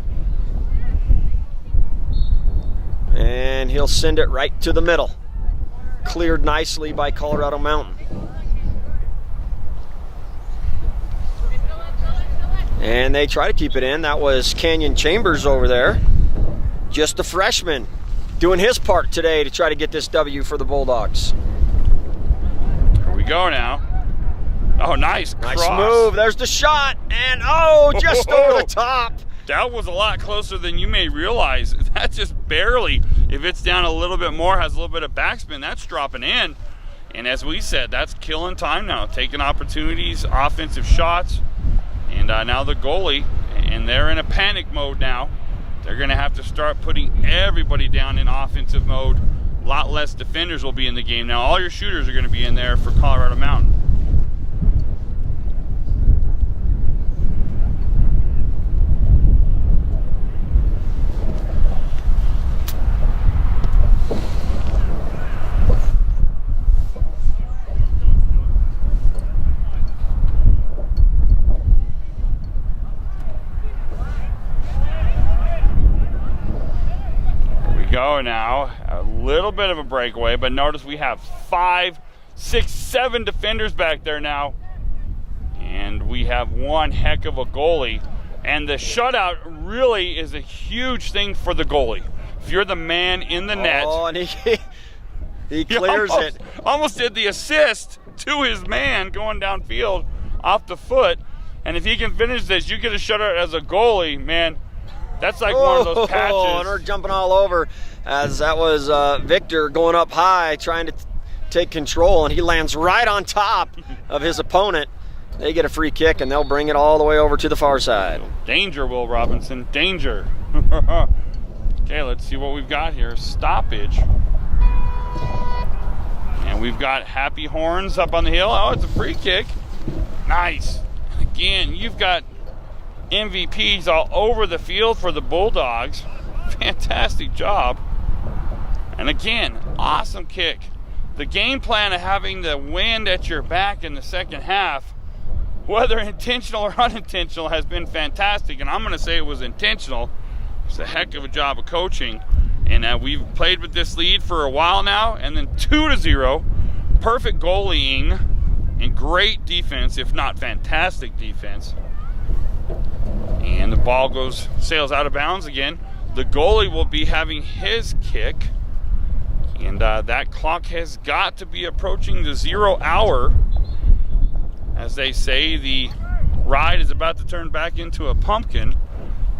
And he'll send it right to the middle. Cleared nicely by Colorado Mountain. And they try to keep it in. That was Canyon Chambers over there. Just a freshman doing his part today to try to get this W for the Bulldogs. Here we go now. Oh, nice cross. Nice move. There's the shot. And just over the top. That was a lot closer than you may realize. That's just barely. If it's down a little bit more, has a little bit of backspin, that's dropping in. And as we said, that's killing time now. Taking opportunities, offensive shots. And now the goalie, and they're in a panic mode now. They're going to have to start putting everybody down in offensive mode. A lot less defenders will be in the game now. All your shooters are going to be in there for Colorado Mountain. Go now, a little bit of a breakaway, but notice we have 5, 6, 7 defenders back there now, and we have one heck of a goalie. And the shutout really is a huge thing for the goalie. If you're the man in the net, and he clears it. Almost did the assist to his man going downfield off the foot. And if he can finish this, you get a shutout as a goalie, man. That's like one of those patches. And we're jumping all over, as that was Victor going up high trying to take control, and he lands right on top of his opponent. They get a free kick, and they'll bring it all the way over to the far side. Danger, Will Robinson, danger. Okay, let's see what we've got here. Stoppage. And we've got Happy Horns up on the hill. Oh, it's a free kick. Nice. Again, you've got MVPs all over the field for the Bulldogs. Fantastic job. And again, awesome kick. The game plan of having the wind at your back in the second half, whether intentional or unintentional, has been fantastic. And I'm going to say it was intentional. It's a heck of a job of coaching. And we've played with this lead for a while now. And then 2-0. Perfect goalieing and great defense, if not fantastic defense. And the ball sails out of bounds again. The goalie will be having his kick. And that clock has got to be approaching the 0 hour. As they say, the ride is about to turn back into a pumpkin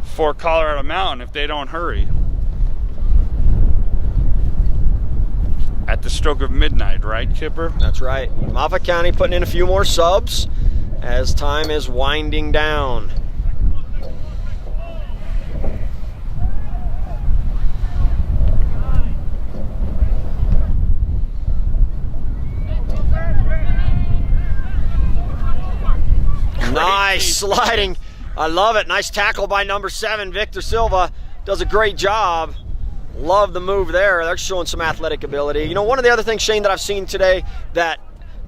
for Colorado Mountain if they don't hurry. At the stroke of midnight, right, Kipper? That's right. Moffat County putting in a few more subs as time is winding down. Nice sliding. I love it. Nice tackle by number 7, Victor Silva. Does a great job. Love the move there. They're showing some athletic ability. You know, one of the other things, Shane, that I've seen today that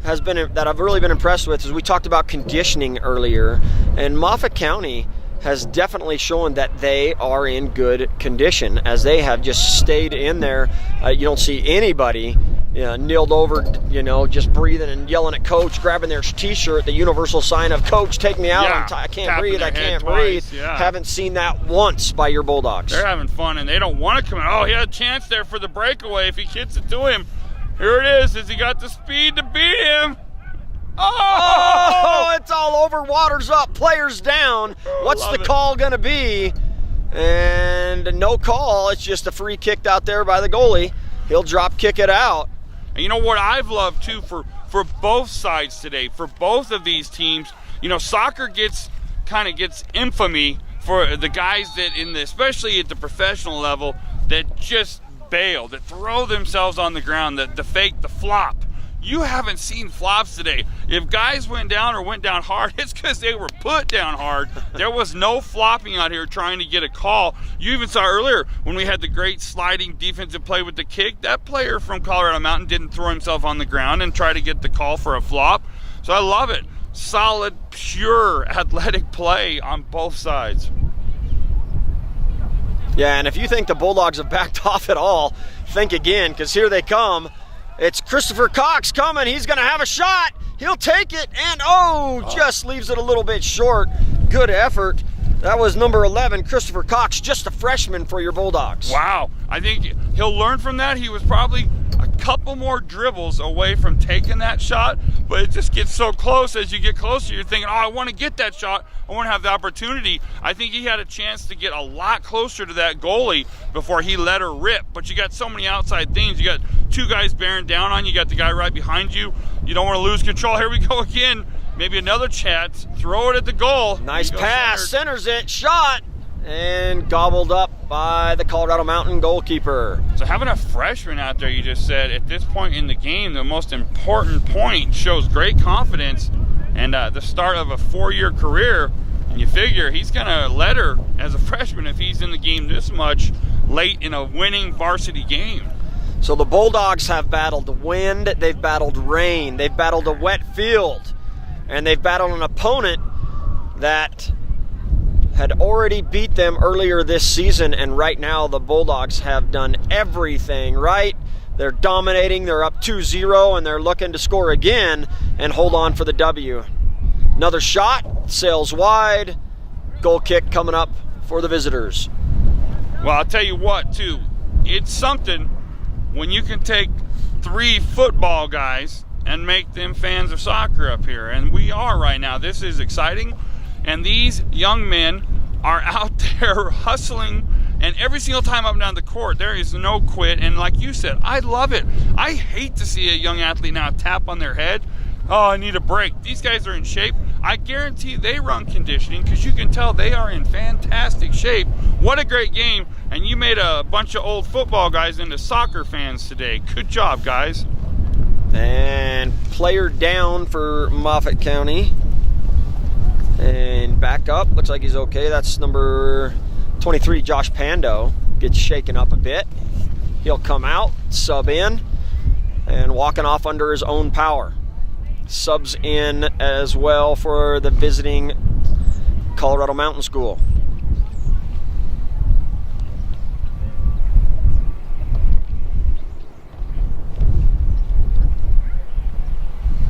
I've really been impressed with is we talked about conditioning earlier, and Moffat County has definitely shown that they are in good condition, as they have just stayed in there. You don't see anybody kneeled over, just breathing and yelling at coach, grabbing their t-shirt, the universal sign of "Coach, take me out. Yeah, I can't breathe. I can't breathe." Yeah. Haven't seen that once by your Bulldogs. They're having fun, and they don't want to come in. Oh, he had a chance there for the breakaway. If he gets it to him, Here it is. Has he got the speed to beat him? Oh, it's all over. Water's up. Players down. What's the call going to be? And no call. It's just a free kick out there by the goalie. He'll drop kick it out. And you know what I've loved, too, for both sides today, for both of these teams, you know, soccer kind of gets infamy for the guys that, especially at the professional level, that just bail, that throw themselves on the ground, the fake, the flop. You haven't seen flops today. If guys went down hard, it's because they were put down hard. There was no flopping out here trying to get a call. You even saw earlier when we had the great sliding defensive play with the kick, that player from Colorado Mountain didn't throw himself on the ground and try to get the call for a flop. So I love it. Solid, pure athletic play on both sides. Yeah, and if you think the Bulldogs have backed off at all, think again, because here they come. It's Christopher Cox coming. He's going to have a shot. He'll take it, and just leaves it a little bit short. Good effort. That was number 11, Christopher Cox, just a freshman for your Bulldogs. Wow. I think he'll learn from that. He was probably a couple more dribbles away from taking that shot, but it just gets so close. As you get closer, you're thinking, I want to get that shot. I want to have the opportunity. I think he had a chance to get a lot closer to that goalie before he let her rip, but you got so many outside things. You got two guys bearing down on you. You got the guy right behind you. You don't want to lose control. Here we go again. Maybe another chance. Throw it at the goal. Nice pass. Centers it. Shot. And gobbled up by the Colorado Mountain goalkeeper. So having a freshman out there, you just said, at this point in the game, the most important point, shows great confidence and the start of a 4-year career. And you figure he's going to let her as a freshman if he's in the game this much late in a winning varsity game. So the Bulldogs have battled wind, they've battled rain, they've battled a wet field, and they've battled an opponent that had already beat them earlier this season, and right now the Bulldogs have done everything right. They're dominating, they're up 2-0, and they're looking to score again and hold on for the W. Another shot, sails wide, goal kick coming up for the visitors. Well, I'll tell you what, too, it's something when you can take 3 football guys and make them fans of soccer up here, and we are right now. This is exciting, and these young men are out there hustling, and every single time up and down the court, there is no quit, and like you said, I love it. I hate to see a young athlete now tap on their head. Oh, I need a break. These guys are in shape. I guarantee they run conditioning because you can tell they are in fantastic shape. What a great game, and you made a bunch of old football guys into soccer fans today. Good job, guys. And player down for Moffat County. And back up, looks like he's okay. That's number 23, Josh Pando. Gets shaken up a bit. He'll come out, sub in, and walking off under his own power. Subs in as well for the visiting Colorado Mountain School.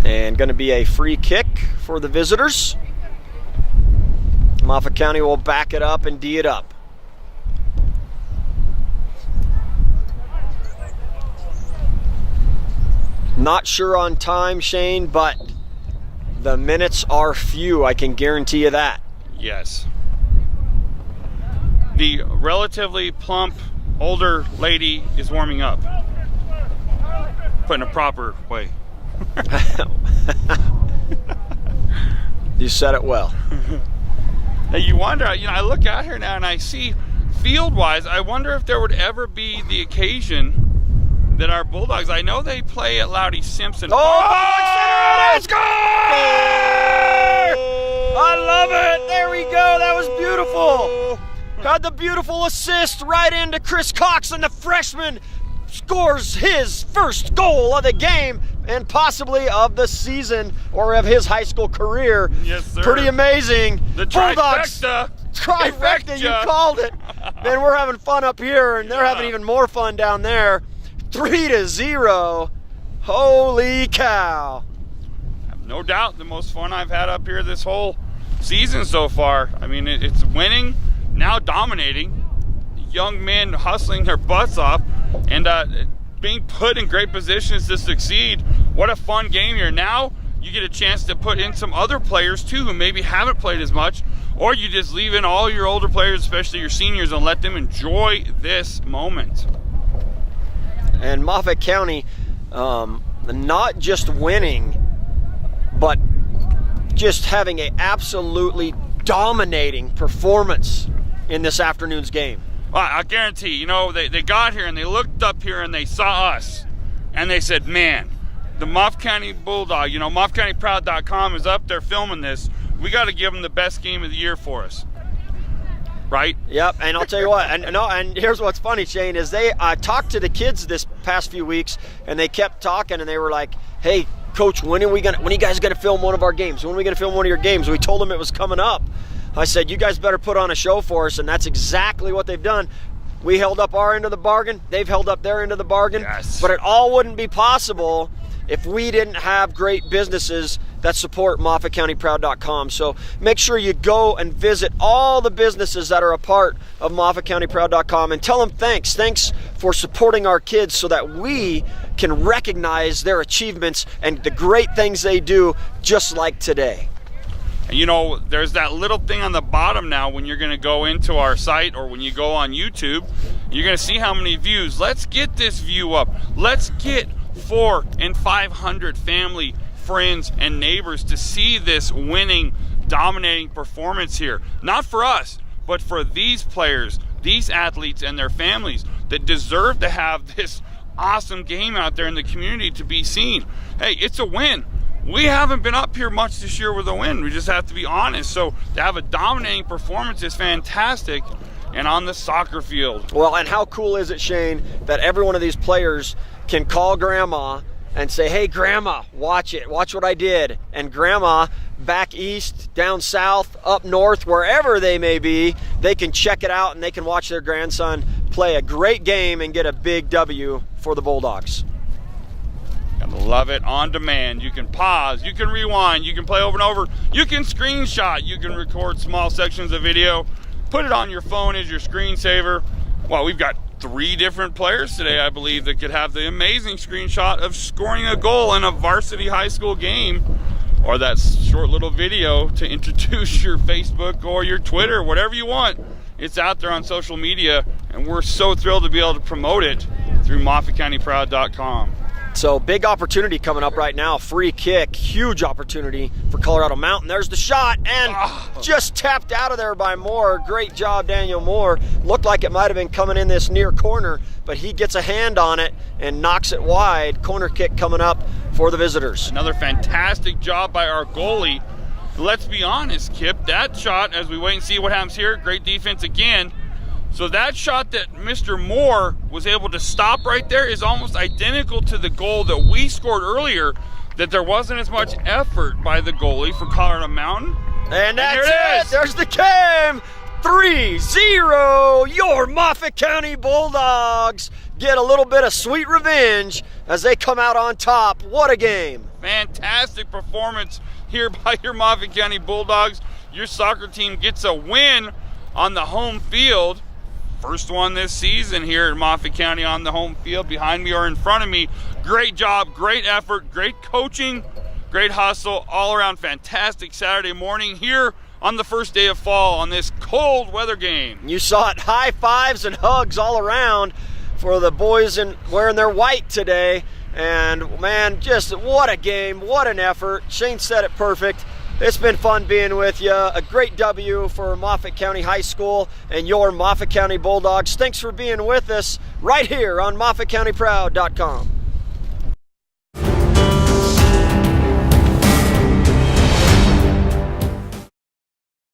And going to be a free kick for the visitors. Moffat County will back it up and D it up. Not sure on time, Shane, but the minutes are few. I can guarantee you that. Yes. The relatively plump older lady is warming up. Put in a proper way. You said it well. Now you wonder, I look out here now and I see field-wise, I wonder if there would ever be the occasion that our Bulldogs, I know they play at Loudy Simpson. Oh, let's go! I love it. There we go. That was beautiful. Got the beautiful assist right into Chris Cox, and the freshman scores his first goal of the game and possibly of the season or of his high school career. Yes, sir. Pretty amazing. The Bulldogs. Trifecta. You called it. Man, we're having fun up here, and they're having even more fun down there. 3-0. Holy cow. No doubt the most fun I've had up here this whole season so far. I mean, it's winning, now dominating. Young men hustling their butts off. And being put in great positions to succeed. What a fun game here. Now you get a chance to put in some other players too who maybe haven't played as much, or you just leave in all your older players, especially your seniors, and let them enjoy this moment. And Moffat County, not just winning, but just having an absolutely dominating performance in this afternoon's game. Well, I guarantee, you know, they got here and they looked up here and they saw us and they said, man, the Moffat County Bulldog, you know, MOFFATCOUNTYPROUD.COM is up there filming this. We got to give them the best game of the year for us. Right? Yep, and I'll tell you what, and here's what's funny, Shane, is I talked to the kids this past few weeks, and they kept talking, and they were like, hey, Coach, when are you guys gonna film one of our games? When are we gonna film one of your games? We told them it was coming up. I said, you guys better put on a show for us, and that's exactly what they've done. We held up our end of the bargain, they've held up their end of the bargain, yes. But it all wouldn't be possible if we didn't have great businesses that support MOFFATCOUNTYPROUD.COM. So make sure you go and visit all the businesses that are a part of MOFFATCOUNTYPROUD.COM and tell them thanks. Thanks for supporting our kids so that we can recognize their achievements and the great things they do, just like today. And you know, there's that little thing on the bottom now when you're going to go into our site or when you go on YouTube, you're going to see how many views. Let's get this view up. Let's get 400 and 500 family, friends, and neighbors to see this winning, dominating performance here. Not for us, but for these players, these athletes, and their families that deserve to have this awesome game out there in the community to be seen. Hey, it's a win. We haven't been up here much this year with a win. We just have to be honest. So to have a dominating performance is fantastic, and on the soccer field. Well, and how cool is it, Shane, that every one of these players can call Grandma and say, hey, Grandma, watch it. Watch what I did. And Grandma, back east, down south, up north, wherever they may be, they can check it out and they can watch their grandson play a great game and get a big W for the Bulldogs. Gotta love it on demand. You can pause, you can rewind, you can play over and over, you can screenshot, you can record small sections of video, put it on your phone as your screensaver. Well, we've got 3 different players today, I believe, that could have the amazing screenshot of scoring a goal in a varsity high school game, or that short little video to introduce your Facebook or your Twitter, whatever you want. It's out there on social media, and we're so thrilled to be able to promote it through MOFFATCOUNTYPROUD.COM. So big opportunity coming up right now. Free kick, huge opportunity for Colorado Mountain. There's the shot, and just tapped out of there by Moore. Great job, Daniel Moore. Looked like it might have been coming in this near corner, but he gets a hand on it and knocks it wide. Corner kick coming up for the visitors. Another fantastic job by our goalie. Let's be honest, Kip, that shot, as we wait and see what happens here, great defense again. So that shot that Mr. Moore was able to stop right there is almost identical to the goal that we scored earlier, that there wasn't as much effort by the goalie for Colorado Mountain. And that's it. There's the game. 3-0. Your Moffat County Bulldogs get a little bit of sweet revenge as they come out on top. What a game. Fantastic performance here by your Moffat County Bulldogs. Your soccer team gets a win on the home field. First one this season here at Moffat County on the home field, behind me or in front of me. Great job, great effort, great coaching, great hustle, all around fantastic Saturday morning here on the first day of fall on this cold weather game. You saw it, high fives and hugs all around for the boys wearing their white today. And man, just what a game, what an effort. Shane said it perfect. It's been fun being with you. A great W for Moffat County High School and your Moffat County Bulldogs. Thanks for being with us right here on MOFFATCOUNTYPROUD.COM.